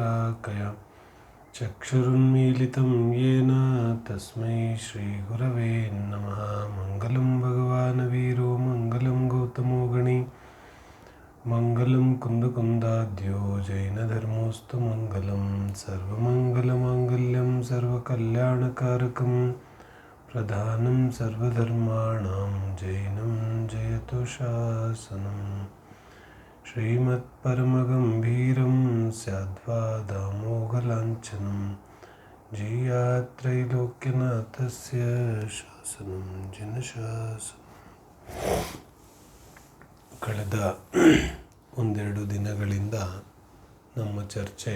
शलाकया चक्षुरुन्मीलितं येन तस्मै श्रीगुरवे नमः। मङ्गलं भगवान् वीरो मङ्गलं गौतमो गणी मङ्गलं कुन्दकुन्दाद्यो जैनधर्मोऽस्तु मङ्गलं सर्वमङ्गलमाङ्गल्यं सर्वकल्याणकारकं प्रधानं सर्वधर्माणां जैनं जयतु शासनम्। श्रीमत्परमगम्भीरं स्याद्वादामोघलाञ्छनं जीयात्रैलोक्यनाथस्य शासनं जिनशासनं। ಕಳೆದ ಒಂದೆರಡು ದಿನಗಳಿಂದ ನಮ್ಮ ಚರ್ಚೆ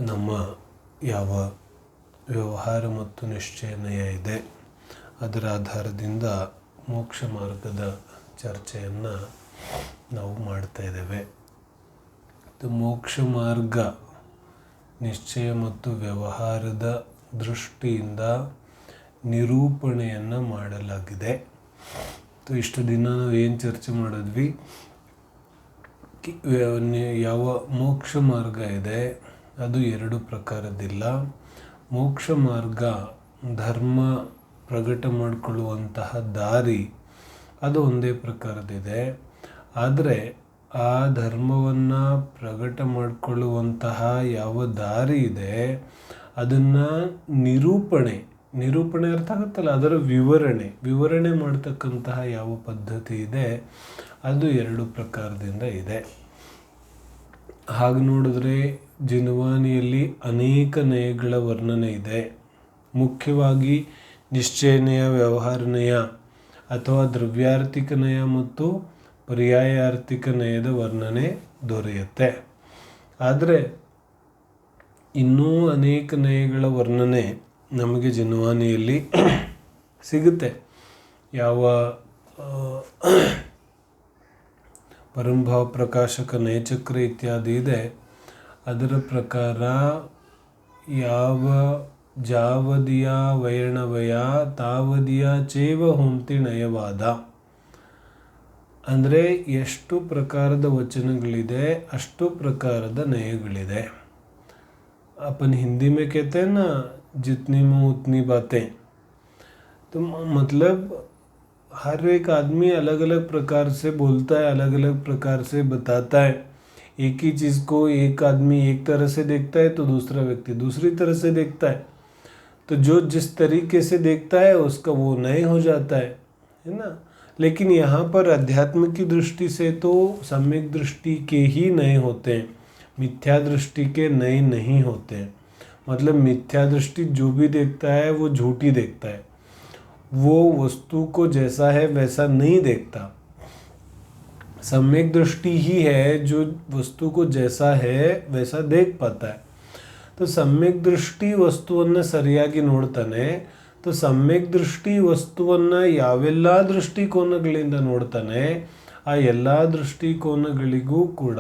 ನಮ್ಮ ಯಾವ ವ್ಯವಹಾರ ಮತ್ತು ನಿಶ್ಚಯನಯ ಇದೆ ಅದರ ಆಧಾರದಿಂದ ಮೋಕ್ಷ ಮಾರ್ಗದ ಚರ್ಚೆಯನ್ನು ನಾವು ಮಾಡ್ತಾ ಇದ್ದೇವೆ. ಮೋಕ್ಷ ಮಾರ್ಗ ನಿಶ್ಚಯ ಮತ್ತು ವ್ಯವಹಾರದ ದೃಷ್ಟಿಯಿಂದ ನಿರೂಪಣೆಯನ್ನು ಮಾಡಲಾಗಿದೆ. ಇಷ್ಟು ದಿನ ನಾವು ಏನು ಚರ್ಚೆ ಮಾಡಿದ್ವಿ, ಯಾವ ಮೋಕ್ಷ ಮಾರ್ಗ ಇದೆ ಅದು ಎರಡು ಪ್ರಕಾರದ್ದಿಲ್ಲ. ಮೋಕ್ಷ ಮಾರ್ಗ ಧರ್ಮ ಪ್ರಕಟ ಮಾಡಿಕೊಳ್ಳುವಂತಹ ದಾರಿ ಅದು ಒಂದೇ ಪ್ರಕಾರದಿದೆ. ಆದರೆ ಆ ಧರ್ಮವನ್ನು ಪ್ರಕಟ ಮಾಡಿಕೊಳ್ಳುವಂತಹ ಯಾವ ದಾರಿ ಇದೆ ಅದನ್ನು ನಿರೂಪಣೆ ಅರ್ಥ ಆಗುತ್ತಲ್ಲ, ಅದರ ವಿವರಣೆ ಮಾಡ್ತಕ್ಕಂತಹ ಯಾವ ಪದ್ಧತಿ ಇದೆ ಅದು ಎರಡು ಪ್ರಕಾರದಿಂದ ಇದೆ. ಹಾಗೆ ನೋಡಿದ್ರೆ ಜಿನ್ವಾನಿಯಲ್ಲಿ ಅನೇಕ ನಯಗಳ ವರ್ಣನೆ ಇದೆ. ಮುಖ್ಯವಾಗಿ ನಿಶ್ಚಯನಯ, ವ್ಯವಹಾರನಯ ಅಥವಾ ದ್ರವ್ಯಾರ್ಥಿಕ ನಯ ಮತ್ತು ಪರ್ಯಾಯಾರ್ಥಿಕ ನಯದ ವರ್ಣನೆ ದೊರೆಯುತ್ತೆ. ಆದರೆ ಇನ್ನೂ ಅನೇಕ ನಯಗಳ ವರ್ಣನೆ ನಮಗೆ ಜಿನ್ವಾನಿಯಲ್ಲಿ ಸಿಗುತ್ತೆ. ಯಾವ ಪರಂಭಾವ ಪ್ರಕಾಶಕ ನಯಚಕ್ರ ಇತ್ಯಾದಿ ಇದೆ ಅದರ ಪ್ರಕಾರ ಯಾವ ಜಾವದಿಯ ವಯಣವಯ ತಾವದಿಯ ಚೇವ ಹೊಂತಿ ನಯವಾದ, ಅಂದರೆ ಎಷ್ಟು ಪ್ರಕಾರದ ವಚನಗಳಿದೆ ಅಷ್ಟು ಪ್ರಕಾರದ ನಯಗಳಿದೆ. अपन हिंदी में कहते हैं ना, जितनी मुँह उतनी बातें. तो मतलब हर एक आदमी अलग अलग प्रकार से बोलता है, अलग अलग प्रकार से बताता है. एक ही चीज़ को एक आदमी एक तरह से देखता है तो दूसरा व्यक्ति दूसरी तरह से देखता है. तो जो जिस तरीके से देखता है उसका वो नए हो जाता है ना. लेकिन यहाँ पर अध्यात्म की दृष्टि से तो सम्यक दृष्टि के ही नए होते हैं, मिथ्या दृष्टि के नए नहीं होते हैं. मतलब मिथ्या दृष्टि जो भी देखता है वो झूठी देखता है, वो वस्तु को जैसा है वैसा नहीं देखता. सम्यक दृष्टि ही है जो वस्तु को जैसा है वैसा देख पाता है. तो सम्यक दृष्ಟಿ ವಸ್ತುವನ್ನು ಸರಿಯಾಗಿ ನೋಡ್ತಾನೆ. तो सम्यक दृष्ಟಿ ವಸ್ತುವನ್ನು ಯಾವೆಲ್ಲ ದೃಷ್ಟಿಕೋನಗಳಿಂದ ನೋಡ್ತಾನೆ ಆ ಎಲ್ಲ ದೃಷ್ಟಿಕೋನಗಳಿಗೂ ಕೂಡ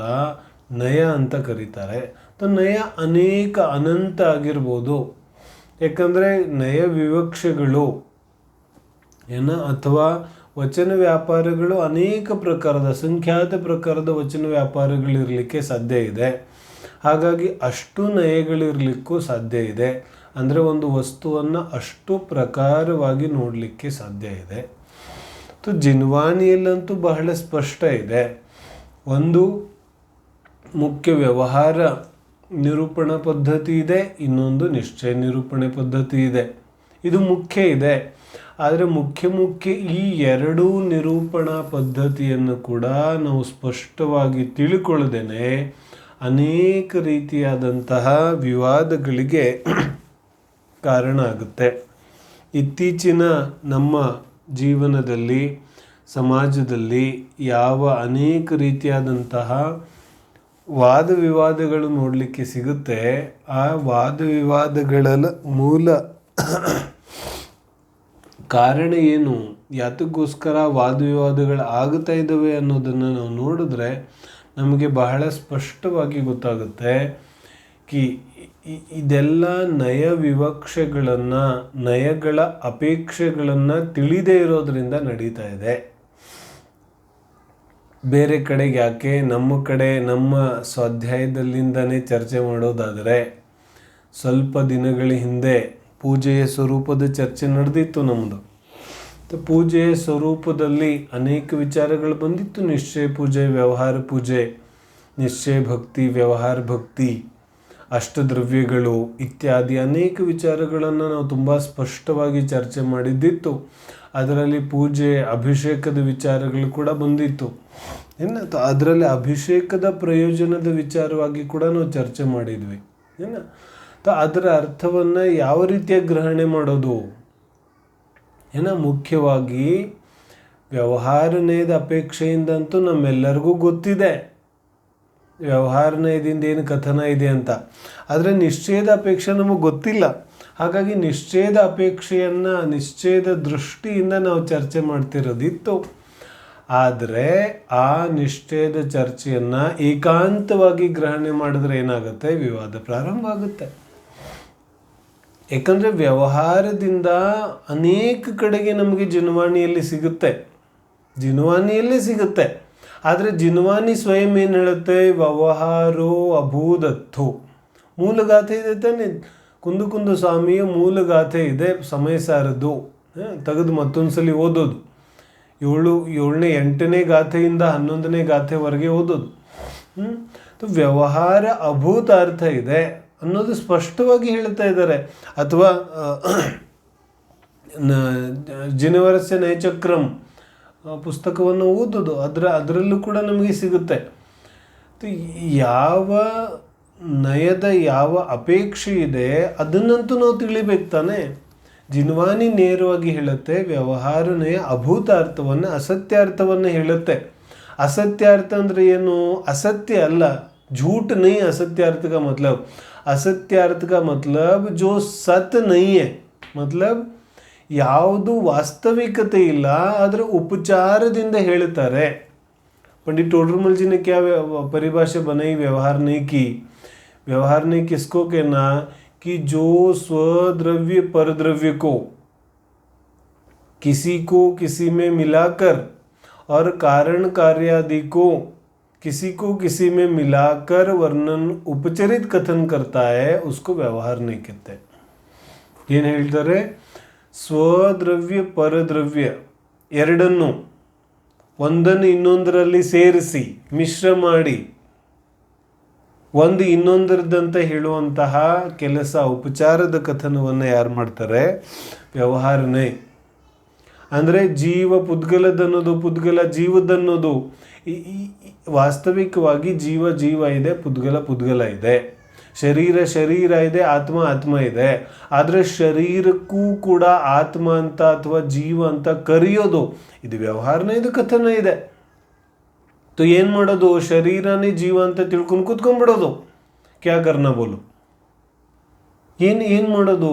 ನಯ ಅಂತ ಕರೀತಾರೆ. तो ನಯ ಅನೇಕ ಅನಂತ ಆಗಿರ್ಬೋದು. ಯಾಕಂದರೆ ನಯ ವಿವಕ್ಷೆಗಳು ಅಥವಾ ವಚನ ವ್ಯಾಪಾರಗಳು ಅನೇಕ ಪ್ರಕಾರದ ಸಂಖ್ಯಾತ ಪ್ರಕಾರದ ವಚನ ವ್ಯಾಪಾರಗಳಿರಲಿಕ್ಕೆ ಸಾಧ್ಯ ಇದೆ. ಹಾಗಾಗಿ ಅಷ್ಟು ನಯಗಳಿರಲಿಕ್ಕೂ ಸಾಧ್ಯ ಇದೆ. ಅಂದರೆ ಒಂದು ವಸ್ತುವನ್ನು ಅಷ್ಟು ಪ್ರಕಾರವಾಗಿ ನೋಡಲಿಕ್ಕೆ ಸಾಧ್ಯ ಇದೆ. तो ಜಿನ್ವಾನಿಯಲ್ಲಂತೂ ಬಹಳ ಸ್ಪಷ್ಟ ಇದೆ. ಒಂದು ಮುಖ್ಯ ವ್ಯವಹಾರ ನಿರೂಪಣಾ ಪದ್ಧತಿ ಇದೆ, ಇನ್ನೊಂದು ನಿಶ್ಚಯ ನಿರೂಪಣೆ ಪದ್ಧತಿ ಇದೆ. ಇದು ಮುಖ್ಯ ಇದೆ. ಆದರೆ ಮುಖ್ಯ ಈ ಎರಡೂ ನಿರೂಪಣಾ ಪದ್ಧತಿಯನ್ನು ಕೂಡ ನಾವು ಸ್ಪಷ್ಟವಾಗಿ ತಿಳ್ಕೊಳ್ಳದೇನೆ ಅನೇಕ ರೀತಿಯಾದಂತಹ ವಿವಾದಗಳಿಗೆ ಕಾರಣ ಆಗುತ್ತೆ. ಇತ್ತೀಚಿನ ನಮ್ಮ ಜೀವನದಲ್ಲಿ ಸಮಾಜದಲ್ಲಿ ಯಾವ ಅನೇಕ ರೀತಿಯಾದಂತಹ ವಾದ ವಿವಾದಗಳು ನೋಡಲಿಕ್ಕೆ ಸಿಗುತ್ತೆ. ಆ ವಾದ ವಿವಾದಗಳ ಮೂಲ ಕಾರಣ ಏನು, ಯಾತಕ್ಕೋಸ್ಕರ ವಾದ ವಿವಾದಗಳು ಆಗ್ತಾ ಇದ್ದಾವೆ ಅನ್ನೋದನ್ನು ನಾವು ನೋಡಿದ್ರೆ ನಮಗೆ ಬಹಳ ಸ್ಪಷ್ಟವಾಗಿ ಗೊತ್ತಾಗುತ್ತೆ ಕಿ ಇದೆಲ್ಲ ನಯ ವಿವಕ್ಷೆಗಳನ್ನು, ನಯಗಳ ಅಪೇಕ್ಷೆಗಳನ್ನು ತಿಳಿದೇ ಇರೋದ್ರಿಂದ ನಡೀತಾ ಇದೆ. ಬೇರೆ ಕಡೆಗೆ ಯಾಕೆ, ನಮ್ಮ ಕಡೆ ನಮ್ಮ ಸ್ವಾಧ್ಯಾಯದಲ್ಲಿಂದನೇ ಚರ್ಚೆ ಮಾಡೋದಾದರೆ, ಸ್ವಲ್ಪ ದಿನಗಳ ಹಿಂದೆ ಪೂಜೆಯ ಸ್ವರೂಪದ ಚರ್ಚೆ ನಡೆದಿತ್ತು ನಮ್ಮದು. ಪೂಜೆಯ ಸ್ವರೂಪದಲ್ಲಿ ಅನೇಕ ವಿಚಾರಗಳು ಬಂದಿತ್ತು. ನಿಶ್ಚಯ ಪೂಜೆ, ವ್ಯವಹಾರ ಪೂಜೆ, ನಿಶ್ಚಯ ಭಕ್ತಿ, ವ್ಯವಹಾರ ಭಕ್ತಿ, ಅಷ್ಟದ್ರವ್ಯಗಳು ಇತ್ಯಾದಿ ಅನೇಕ ವಿಚಾರಗಳನ್ನು ನಾವು ತುಂಬ ಸ್ಪಷ್ಟವಾಗಿ ಚರ್ಚೆ ಮಾಡಿದ್ದಿತ್ತು. ಅದರಲ್ಲಿ ಪೂಜೆ, ಅಭಿಷೇಕದ ವಿಚಾರಗಳು ಕೂಡ ಬಂದಿತ್ತು. ಅದರಲ್ಲಿ ಅಭಿಷೇಕದ ಪ್ರಯೋಜನದ ವಿಚಾರವಾಗಿ ಕೂಡ ನಾವು ಚರ್ಚೆ ಮಾಡಿದ್ವಿ. ಅದರ ಅರ್ಥವನ್ನು ಯಾವ ರೀತಿಯಾಗಿ ಗ್ರಹಣೆ ಮಾಡೋದು, ಮುಖ್ಯವಾಗಿ ವ್ಯವಹಾರ ನಯದ ಅಪೇಕ್ಷೆಯಿಂದಂತೂ ನಮ್ಮೆಲ್ಲರಿಗೂ ಗೊತ್ತಿದೆ ವ್ಯವಹಾರ ನಯದಿಂದ ಏನು ಕಥನ ಇದೆ ಅಂತ. ಆದರೆ ನಿಶ್ಚಯದ ಅಪೇಕ್ಷೆ ನಮಗೆ ಗೊತ್ತಿಲ್ಲ. ಹಾಗಾಗಿ ನಿಶ್ಚಯದ ಅಪೇಕ್ಷೆಯನ್ನು ನಿಶ್ಚಯದ ದೃಷ್ಟಿಯಿಂದ ನಾವು ಚರ್ಚೆ ಮಾಡ್ತಿರೋದಿತ್ತು. ಆದರೆ ಆ ನಿಶ್ಚಯದ ಚರ್ಚೆಯನ್ನು ಏಕಾಂತವಾಗಿ ಗ್ರಹಣೆ ಮಾಡಿದ್ರೆ ಏನಾಗುತ್ತೆ, ವಿವಾದ ಪ್ರಾರಂಭ ಆಗುತ್ತೆ. ಯಾಕಂದರೆ ವ್ಯವಹಾರದಿಂದ ಅನೇಕ ಕಡೆಗೆ ನಮಗೆ ಜಿನವಾಣಿಯಲ್ಲಿ ಸಿಗುತ್ತೆ. ಆದರೆ ಜಿನವಾಣಿ ಸ್ವಯಂ ಏನು ಹೇಳುತ್ತೆ, ವ್ಯವಹಾರೋ ಅಭೂದತ್ತು. ಮೂಲಗಾಥೆ ಇದೆ ತಾನೆ, ಕುಂದು ಸ್ವಾಮಿಯ ಮೂಲಗಾಥೆ ಇದೆ, ಸಮಯ ಸಾರದು. ತೆಗೆದು ಮತ್ತೊಂದು ಸಲ ಓದೋದು, 7ನೇ 8ನೇ ಗಾಥೆಯಿಂದ 11ನೇ ಗಾಥೆವರೆಗೆ ಓದೋದು. ವ್ಯವಹಾರ ಅಭೂತ ಅರ್ಥ ಇದೆ ಅನ್ನೋದು ಸ್ಪಷ್ಟವಾಗಿ ಹೇಳ್ತಾ ಇದ್ದಾರೆ. ಅಥವಾ ಜಿನವರಸ್ಯ ನಯಚಕ್ರಂ ಪುಸ್ತಕವನ್ನು ಓದೋದು, ಅದರಲ್ಲೂ ಕೂಡ ನಮಗೆ ಸಿಗುತ್ತೆ. ಯಾವ ನಯದ ಯಾವ ಅಪೇಕ್ಷೆ ಇದೆ ಅದನ್ನಂತೂ ನಾವು ತಿಳಿಬೇಕು ತಾನೆ. ಜಿನ್ವಾನಿ ನೇರವಾಗಿ ಹೇಳುತ್ತೆ, ವ್ಯವಹಾರ ನಯ ಅಭೂತ ಅರ್ಥವನ್ನು, ಅಸತ್ಯಾರ್ಥವನ್ನು ಹೇಳುತ್ತೆ. ಅಸತ್ಯಾರ್ಥ ಅಂದರೆ ಏನು, ಅಸತ್ಯ ಅಲ್ಲ, झूठ नहीं असत्यार्थ का मतलब. असत्यार्थ का मतलब जो सत्य नहीं है, मतलब ಯಾವುದು ವಾಸ್ತವಿಕತೆ ಇಲ್ಲ, ಅದರ ಉಪಚಾರದಿಂದ ಹೇಳ್ತಾರೆ. पंडित टोडरमल जी ने क्या परिभाषा बनाई व्यवहार नहीं की. व्यवहार नहीं किसको कहना, कि जो स्वद्रव्य परद्रव्य को किसी में मिलाकर और कारण कार्यादि को किसी में मिलाकर वर्णन उपचरित कथन करता है, उसको व्यवहार नहीं कहते. ಏನು ಹೇಳ್ತಾರೆ, ಸ್ವದ್ರವ್ಯ ಪರದ್ರವ್ಯ ಎರಡನ್ನು ಒಂದನ್ನು ಇನ್ನೊಂದರಲ್ಲಿ ಸೇರಿಸಿ ಮಿಶ್ರ ಮಾಡಿ ಒಂದು ಇನ್ನೊಂದರದಂತ ಹೇಳುವಂತಹ ಕೆಲಸ, ಉಪಚಾರದ ಕಥನವನ್ನು ಯಾರು ಮಾಡ್ತಾರೆ, ವ್ಯವಹಾರನೇ. ಅಂದರೆ ಜೀವ ಪುದ್ಗಲದನ್ನೋದು, ಪುದ್ಗಲ ಜೀವದನ್ನೋದು. ವಾಸ್ತವಿಕವಾಗಿ ಜೀವ ಇದೆ, ಪುದ್ಗಲ ಇದೆ, ಶರೀರ ಇದೆ, ಆತ್ಮ ಇದೆ. ಆದರೆ ಶರೀರಕ್ಕೂ ಕೂಡ ಆತ್ಮ ಅಂತ ಅಥವಾ ಜೀವ ಅಂತ ಕರೆಯೋದು ಇದು ವ್ಯವಹಾರನೇ, ಇದು ಕಥನ ಇದೆ. ಏನು ಮಾಡೋದು, ಶರೀರನೇ ಜೀವ ಅಂತ ತಿಳ್ಕೊಂಡು ಕೂತ್ಕೊಂಡ್ಬಿಡೋದು. ಕ್ಯಾ ಕರ್ನ ಬೋಲು, ಏನು ಮಾಡೋದು.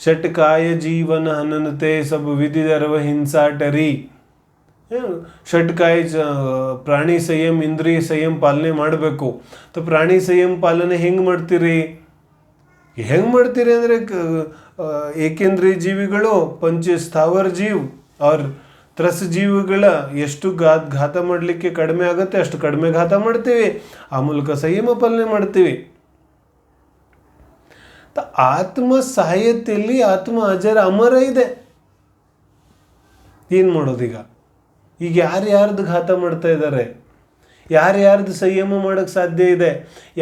ಷಟ್ಕಾಯ ಜೀವನ ಹನನತೆ ಸಬ್ ವಿಧಿದರವ ಹಿಂಸಾ ಟರಿ. ಷಟ್ಕಾಯ ಪ್ರಾಣಿ ಸಂಯಮ, ಇಂದ್ರಿಯ ಸಂಯಮ ಪಾಲನೆ ಮಾಡಬೇಕು. ಪ್ರಾಣಿ ಸಂಯಮ ಪಾಲನೆ ಹೆಂಗೆ ಮಾಡ್ತೀರಿ ಅಂದರೆ ಏಕೇಂದ್ರಿಯ ಜೀವಿಗಳು, ಪಂಚಸ್ಥಾವರ ಜೀವ್ ಅವ್ರ ತ್ರಸ್ ಜೀವಿಗಳ ಎಷ್ಟು ಘಾತ ಮಾಡಲಿಕ್ಕೆ ಕಡಿಮೆ ಆಗುತ್ತೆ ಅಷ್ಟು ಕಡಿಮೆ ಘಾತ ಮಾಡ್ತೀವಿ, ಆ ಮೂಲಕ ಸಂಯಮ ಪಾಲನೆ ಮಾಡ್ತೀವಿ. ಆತ್ಮ ಸಹಾಯತೆಯಲ್ಲಿ ಆತ್ಮ ಅಜರ ಅಮರ ಇದೆ. ಏನು ಮಾಡೋದೀಗ, ಈಗ ಯಾರ್ಯಾರ್ದು ಘಾತ ಮಾಡ್ತಾ ಇದ್ದಾರೆ, ಯಾರ್ಯಾರ್ದು ಸಂಯಮ ಮಾಡೋಕ್ಕೆ ಸಾಧ್ಯ ಇದೆ,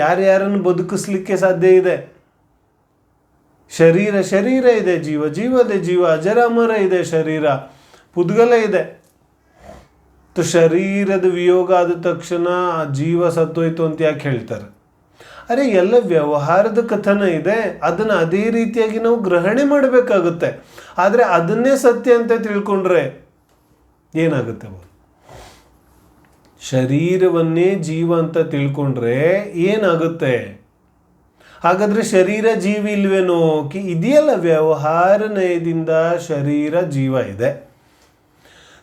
ಯಾರ್ಯಾರನ್ನು ಬದುಕಿಸ್ಲಿಕ್ಕೆ ಸಾಧ್ಯ ಇದೆ. ಶರೀರ ಇದೆ, ಜೀವ ಅಜರ ಅಮರ ಇದೆ, ಶರೀರ ಪುದ್ಗಲ ಇದೆ. ಶರೀರದ ವಿಯೋಗ ಆದ ತಕ್ಷಣ ಜೀವ ಸತ್ತೋಯ್ತು ಅಂತ ಯಾಕೆ ಹೇಳ್ತಾರೆ? ಅರೆ ಎಲ್ಲ ವ್ಯವಹಾರದ ಕಥನ ಇದೆ, ಅದನ್ನು ಅದೇ ರೀತಿಯಾಗಿ ನಾವು ಗ್ರಹಣೆ ಮಾಡಬೇಕಾಗುತ್ತೆ. ಆದರೆ ಅದನ್ನೇ ಸತ್ಯ ಅಂತ ತಿಳ್ಕೊಂಡ್ರೆ ಏನಾಗುತ್ತೆ? ಶರೀರವನ್ನೇ ಜೀವ ಅಂತ ತಿಳ್ಕೊಂಡ್ರೆ ಏನಾಗುತ್ತೆ? ಹಾಗಾದ್ರೆ ಶರೀರ ಜೀವಿ ಇಲ್ವೇನೋ? ಇದೆಯಲ್ಲ, ವ್ಯವಹಾರ ನಯದಿಂದ ಶರೀರ ಜೀವ ಇದೆ.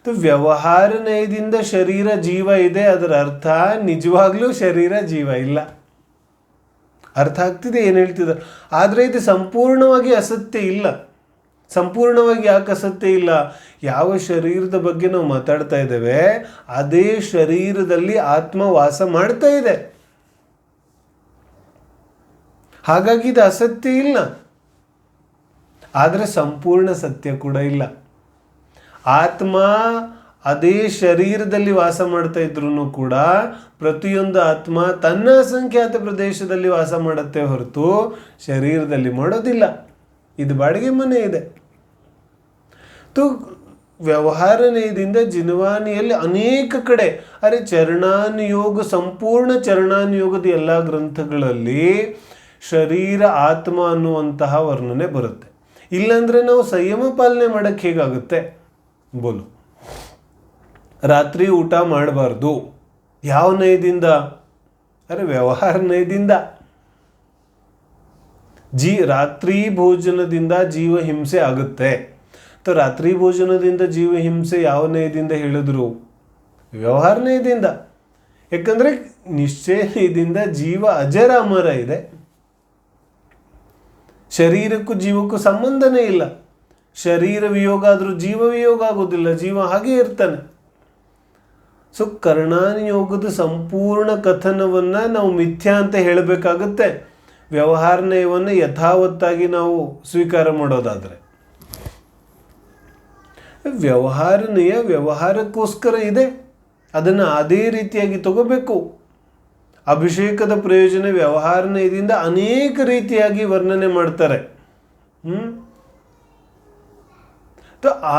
ವ್ಯವಹಾರ ನಯದಿಂದ ಶರೀರ ಜೀವ ಇದೆ, ಅದರ ಅರ್ಥ ನಿಜವಾಗ್ಲೂ ಶರೀರ ಜೀವ ಇಲ್ಲ. ಅರ್ಥ ಆಗ್ತಿದೆ ಏನು ಹೇಳ್ತಿದ್ದಾರೆ? ಆದರೆ ಇದು ಸಂಪೂರ್ಣವಾಗಿ ಅಸತ್ಯ ಇಲ್ಲ. ಸಂಪೂರ್ಣವಾಗಿ ಯಾಕೆ ಅಸತ್ಯ ಇಲ್ಲ? ಯಾವ ಶರೀರದ ಬಗ್ಗೆ ನಾವು ಮಾತಾಡ್ತಾ ಇದ್ದೇವೆ ಅದೇ ಶರೀರದಲ್ಲಿ ಆತ್ಮ ವಾಸ ಮಾಡ್ತಾ ಇದೆ. ಹಾಗಾಗಿ ಇದು ಅಸತ್ಯ ಇಲ್ಲ, ಆದರೆ ಸಂಪೂರ್ಣ ಸತ್ಯ ಕೂಡ ಇಲ್ಲ. ಆತ್ಮ ಅದೇ ಶರೀರದಲ್ಲಿ ವಾಸ ಮಾಡ್ತಾ ಇದ್ರೂ ಕೂಡ ಪ್ರತಿಯೊಂದು ಆತ್ಮ ತನ್ನ ಅಸಂಖ್ಯಾತ ಪ್ರದೇಶದಲ್ಲಿ ವಾಸ ಮಾಡುತ್ತೆ ಹೊರತು ಶರೀರದಲ್ಲಿ ಮಾಡೋದಿಲ್ಲ. ಇದು ಬಾಡಿಗೆ ಮನೆ ಇದೆ. ವ್ಯವಹಾರನೆಯದಿಂದ ಜಿನವಾನಿಯಲ್ಲಿ ಅನೇಕ ಕಡೆ ಚರಣಾನುಯೋಗ, ಸಂಪೂರ್ಣ ಚರಣಾನುಯೋಗದ ಎಲ್ಲ ಗ್ರಂಥಗಳಲ್ಲಿ ಶರೀರ ಆತ್ಮ ಅನ್ನುವಂತಹ ವರ್ಣನೆ ಬರುತ್ತೆ. ಇಲ್ಲಾಂದ್ರೆ ನಾವು ಸಂಯಮ ಪಾಲನೆ ಮಾಡಕ್ಕೆ ಹೇಗಾಗುತ್ತೆ ಬೋಲು? ರಾತ್ರಿ ಊಟ ಮಾಡಬಾರ್ದು. ಯಾವ ನಯದಿಂದ? ವ್ಯವಹಾರ ನಯದಿಂದ. ರಾತ್ರಿ ಭೋಜನದಿಂದ ಜೀವ ಹಿಂಸೆ ಆಗುತ್ತೆ. ರಾತ್ರಿ ಭೋಜನದಿಂದ ಜೀವ ಹಿಂಸೆ ಯಾವ ನಯದಿಂದ ಹೇಳಿದ್ರು? ವ್ಯವಹಾರ ನಯದಿಂದ. ಯಾಕಂದ್ರೆ ನಿಶ್ಚಯ ನಯದಿಂದ ಜೀವ ಅಜರ ಅಮರ ಇದೆ. ಶರೀರಕ್ಕೂ ಜೀವಕ್ಕೂ ಸಂಬಂಧನೇ ಇಲ್ಲ. ಶರೀರ ವಿಯೋಗ ಆದರೂ ಜೀವ ವಿಯೋಗ ಆಗೋದಿಲ್ಲ, ಜೀವ ಹಾಗೆ ಇರ್ತಾನೆ. ಸೊ ಕರ್ಣಾನುಯೋಗದ ಸಂಪೂರ್ಣ ಕಥನವನ್ನು ನಾವು ಮಿಥ್ಯಾ ಅಂತ ಹೇಳಬೇಕಾಗತ್ತೆ, ವ್ಯವಹಾರ ನಯವನ್ನು ಯಥಾವತ್ತಾಗಿ ನಾವು ಸ್ವೀಕಾರ ಮಾಡೋದಾದರೆ. ವ್ಯವಹಾರ ನಯ ವ್ಯವಹಾರಕ್ಕೋಸ್ಕರ ಇದೆ, ಅದನ್ನು ಅದೇ ರೀತಿಯಾಗಿ ತಗೋಬೇಕು. ಅಭಿಷೇಕದ ಪ್ರಯೋಜನ ವ್ಯವಹಾರ ನಯದಿಂದ ಅನೇಕ ರೀತಿಯಾಗಿ ವರ್ಣನೆ ಮಾಡ್ತಾರೆ.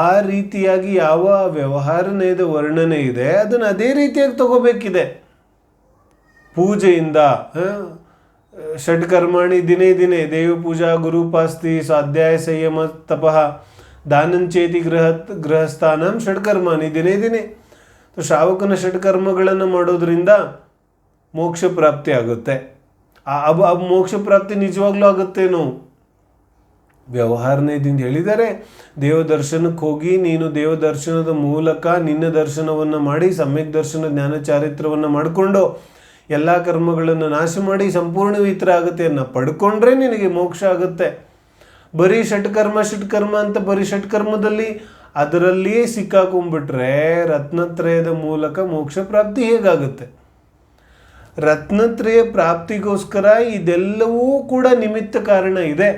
ಆ ರೀತಿಯಾಗಿ ಯಾವ ವ್ಯವಹಾರ ನಯದ ವರ್ಣನೆ ಇದೆ ಅದನ್ನು ಅದೇ ರೀತಿಯಾಗಿ ತಗೋಬೇಕಿದೆ. ಪೂಜೆಯಿಂದ ಷಡ್ಕರ್ಮಾಣಿ ದಿನೇ ದಿನೇ ದೇವ ಪೂಜಾ ಗುರುಪಾಸ್ತಿ ಸ್ವಾಧ್ಯಾಯ ಸಂಯಮ ತಪಃ ದಾನಂಚೇತಿ ಗೃಹಸ್ಥಾನಂ ಷಡ್ಕರ್ಮಾಣಿ ದಿನೇ ದಿನೇ. ಶ್ರಾವಕನ ಷಡ್ಕರ್ಮಗಳನ್ನು ಮಾಡೋದ್ರಿಂದ ಮೋಕ್ಷ ಪ್ರಾಪ್ತಿ ಆಗುತ್ತೆ. ಮೋಕ್ಷ ಪ್ರಾಪ್ತಿ ನಿಜವಾಗ್ಲೂ ಆಗುತ್ತೇನೋ? ವ್ಯವಹಾರದಿಂದ ಹೇಳಿದ್ದಾರೆ, ದೇವ ದರ್ಶನಕ್ಕೆ ಹೋಗಿ ನೀನು ದೇವ ದರ್ಶನದ ಮೂಲಕ ನಿನ್ನ ದರ್ಶನವನ್ನು ಮಾಡಿ ಸಮ್ಯಕ್ ದರ್ಶನ ಜ್ಞಾನ ಚಾರಿತ್ರವನ್ನು ಮಾಡಿಕೊಂಡು ಎಲ್ಲ ಕರ್ಮಗಳನ್ನು ನಾಶ ಮಾಡಿ ಸಂಪೂರ್ಣ ವಿತರ ಆಗುತ್ತೆ ಅನ್ನೋ ಪಡ್ಕೊಂಡ್ರೆ ನಿನಗೆ ಮೋಕ್ಷ ಆಗುತ್ತೆ. ಬರೀ ಷಟ್ಕರ್ಮ ಅಂತ ಬರೀ ಷಟ್ಕರ್ಮದಲ್ಲಿ ಅದರಲ್ಲಿಯೇ ಸಿಕ್ಕಾಕೊಂಡ್ಬಿಟ್ರೆ ರತ್ನತ್ರಯದ ಮೂಲಕ ಮೋಕ್ಷ ಪ್ರಾಪ್ತಿ ಹೇಗಾಗುತ್ತೆ? ರತ್ನತ್ರಯ ಪ್ರಾಪ್ತಿಗೋಸ್ಕರ ಇದೆಲ್ಲವೂ ಕೂಡ ನಿಮಿತ್ತ ಕಾರಣ ಇದೆ.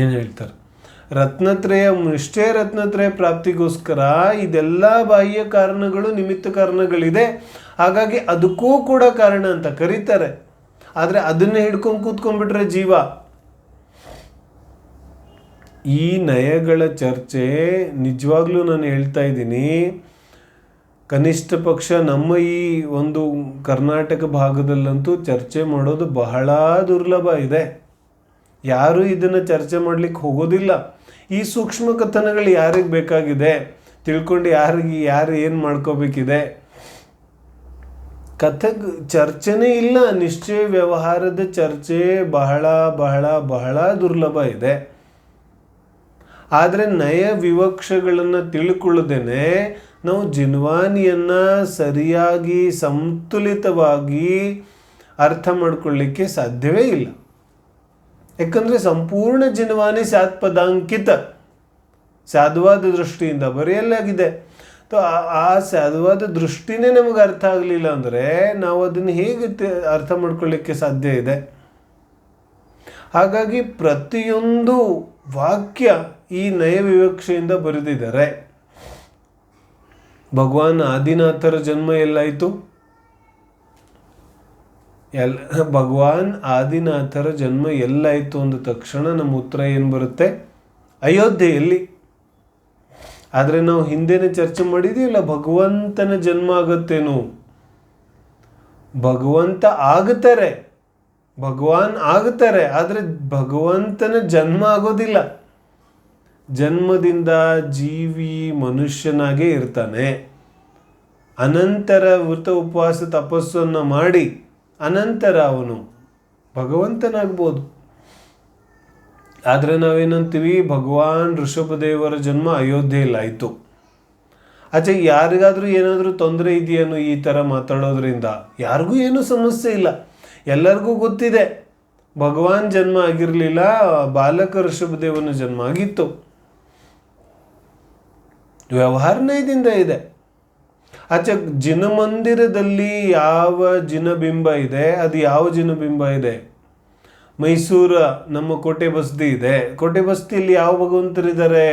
ಏನು ಹೇಳ್ತಾರೆ? ರತ್ನತ್ರಯ ನಿಷ್ಠೆ ರತ್ನತ್ರಯ ಪ್ರಾಪ್ತಿಗೋಸ್ಕರ ಇದೆಲ್ಲ ಬಾಹ್ಯ ಕಾರಣಗಳು ನಿಮಿತ್ತ ಕಾರಣಗಳಿದೆ. ಹಾಗಾಗಿ ಅದಕ್ಕೂ ಕೂಡ ಕಾರಣ ಅಂತ ಕರೀತಾರೆ. ಆದರೆ ಅದನ್ನೇ ಹಿಡ್ಕೊಂಡು ಕೂತ್ಕೊಂಡ್ಬಿಟ್ರೆ ಜೀವ. ಈ ನಯಗಳ ಚರ್ಚೆ ನಿಜವಾಗ್ಲೂ ನಾನು ಹೇಳ್ತಾ ಇದ್ದೀನಿ, ಕನಿಷ್ಠ ಪಕ್ಷ ನಮ್ಮ ಈ ಒಂದು ಕರ್ನಾಟಕ ಭಾಗದಲ್ಲಂತೂ ಚರ್ಚೆ ಮಾಡೋದು ಬಹಳ ದುರ್ಲಭ ಇದೆ. ಯಾರೂ ಇದನ್ನು ಚರ್ಚೆ ಮಾಡಲಿಕ್ಕೆ ಹೋಗೋದಿಲ್ಲ. ಈ ಸೂಕ್ಷ್ಮ ಕಥನಗಳು ಯಾರಿಗೆ ಬೇಕಾಗಿದೆ? ತಿಳ್ಕೊಂಡು ಯಾರು ಏನು ಮಾಡ್ಕೋಬೇಕಿದೆ? ಚರ್ಚೆನೇ ಇಲ್ಲ. ನಿಶ್ಚಯ ವ್ಯವಹಾರದ ಚರ್ಚೆ ಬಹಳ ಬಹಳ ಬಹಳ ದುರ್ಲಭ ಇದೆ. ಆದರೆ ನಯ ವಿವಕ್ಷಗಳನ್ನು ತಿಳ್ಕೊಳ್ಳದೇನೆ ನಾವು ಜಿನ್ವಾನಿಯನ್ನು ಸರಿಯಾಗಿ ಸಂತುಲಿತವಾಗಿ ಅರ್ಥ ಮಾಡ್ಕೊಳ್ಳಿಕ್ಕೆ ಸಾಧ್ಯವೇ ಇಲ್ಲ. ಯಾಕಂದರೆ ಸಂಪೂರ್ಣ ಜಿನ್ವಾನಿ ಸ್ಯಾತ್ಪದಾಂಕಿತ ಸಾಧುವಾದ ದೃಷ್ಟಿಯಿಂದ ಬರೆಯಲಾಗಿದೆ. ಆ ಸಾಧುವಾದ ದೃಷ್ಟಿನೇ ನಮಗೆ ಅರ್ಥ ಆಗಲಿಲ್ಲ ಅಂದರೆ ನಾವು ಅದನ್ನು ಹೇಗೆ ಅರ್ಥ ಮಾಡ್ಕೊಳ್ಳಿಕ್ಕೆ ಸಾಧ್ಯ ಇದೆ? ಹಾಗಾಗಿ ಪ್ರತಿಯೊಂದು ವಾಕ್ಯ ಈ ನಯ ವಿವಕ್ಷೆಯಿಂದ ಬರೆದಿದ್ದಾರೆ. ಭಗವಾನ್ ಆದಿನಾಥರ ಜನ್ಮ ಎಲ್ಲಾಯಿತು? ಭಗವಾನ್ ಆದಿನಾಥರ ಜನ್ಮ ಎಲ್ಲಾಯಿತು ಅಂದ ತಕ್ಷಣ ನಮ್ಮ ಉತ್ತರ ಏನು ಬರುತ್ತೆ? ಅಯೋಧ್ಯೆಯಲ್ಲಿ. ಆದರೆ ನಾವು ಹಿಂದೆನೇ ಚರ್ಚೆ ಮಾಡಿದೀವಲ್ಲ, ಭಗವಂತನ ಜನ್ಮ ಆಗುತ್ತೇನು? ಭಗವಂತ ಆಗುತ್ತಾರೆ, ಭಗವಾನ್ ಆಗುತ್ತಾರೆ, ಆದರೆ ಭಗವಂತನ ಜನ್ಮ ಆಗೋದಿಲ್ಲ. ಜನ್ಮದಿಂದ ಜೀವಿ ಮನುಷ್ಯನಾಗೇ ಇರ್ತಾನೆ. ಅನಂತರ ವ್ರತ ಉಪವಾಸ ತಪಸ್ಸನ್ನು ಮಾಡಿ ಅನಂತರ ಅವನು ಭಗವಂತನಾಗ್ಬೋದು. ಆದರೆ ನಾವೇನಂತೀವಿ, ಭಗವಾನ್ ಋಷಭದೇವರ ಜನ್ಮ ಅಯೋಧ್ಯೆಯಲ್ಲಾಯಿತು. ಯಾರಿಗಾದರೂ ಏನಾದರೂ ತೊಂದರೆ ಇದೆಯೇನೋ ಈ ಥರ ಮಾತಾಡೋದ್ರಿಂದ? ಯಾರಿಗೂ ಏನೂ ಸಮಸ್ಯೆ ಇಲ್ಲ. ಎಲ್ಲರಿಗೂ ಗೊತ್ತಿದೆ ಭಗವಾನ್ ಜನ್ಮ ಆಗಿರಲಿಲ್ಲ, ಬಾಲಕ ಋಷಭದೇವನ ಜನ್ಮ ಆಗಿತ್ತು. ವ್ಯವಹಾರ ನಯದಿಂದ ಇದೆ. ಆಚೆ ಜಿನಮಂದಿರದಲ್ಲಿ ಯಾವ ಜಿನಬಿಂಬ ಇದೆ, ಅದು ಯಾವ ಜಿನಬಿಂಬ ಇದೆ? ಮೈಸೂರ ನಮ್ಮ ಕೋಟೆ ಬಸ್ತಿ ಇದೆ. ಕೋಟೆ ಬಸ್ತಿಯಲ್ಲಿ ಯಾವ ಭಗವಂತರಿದ್ದಾರೆ?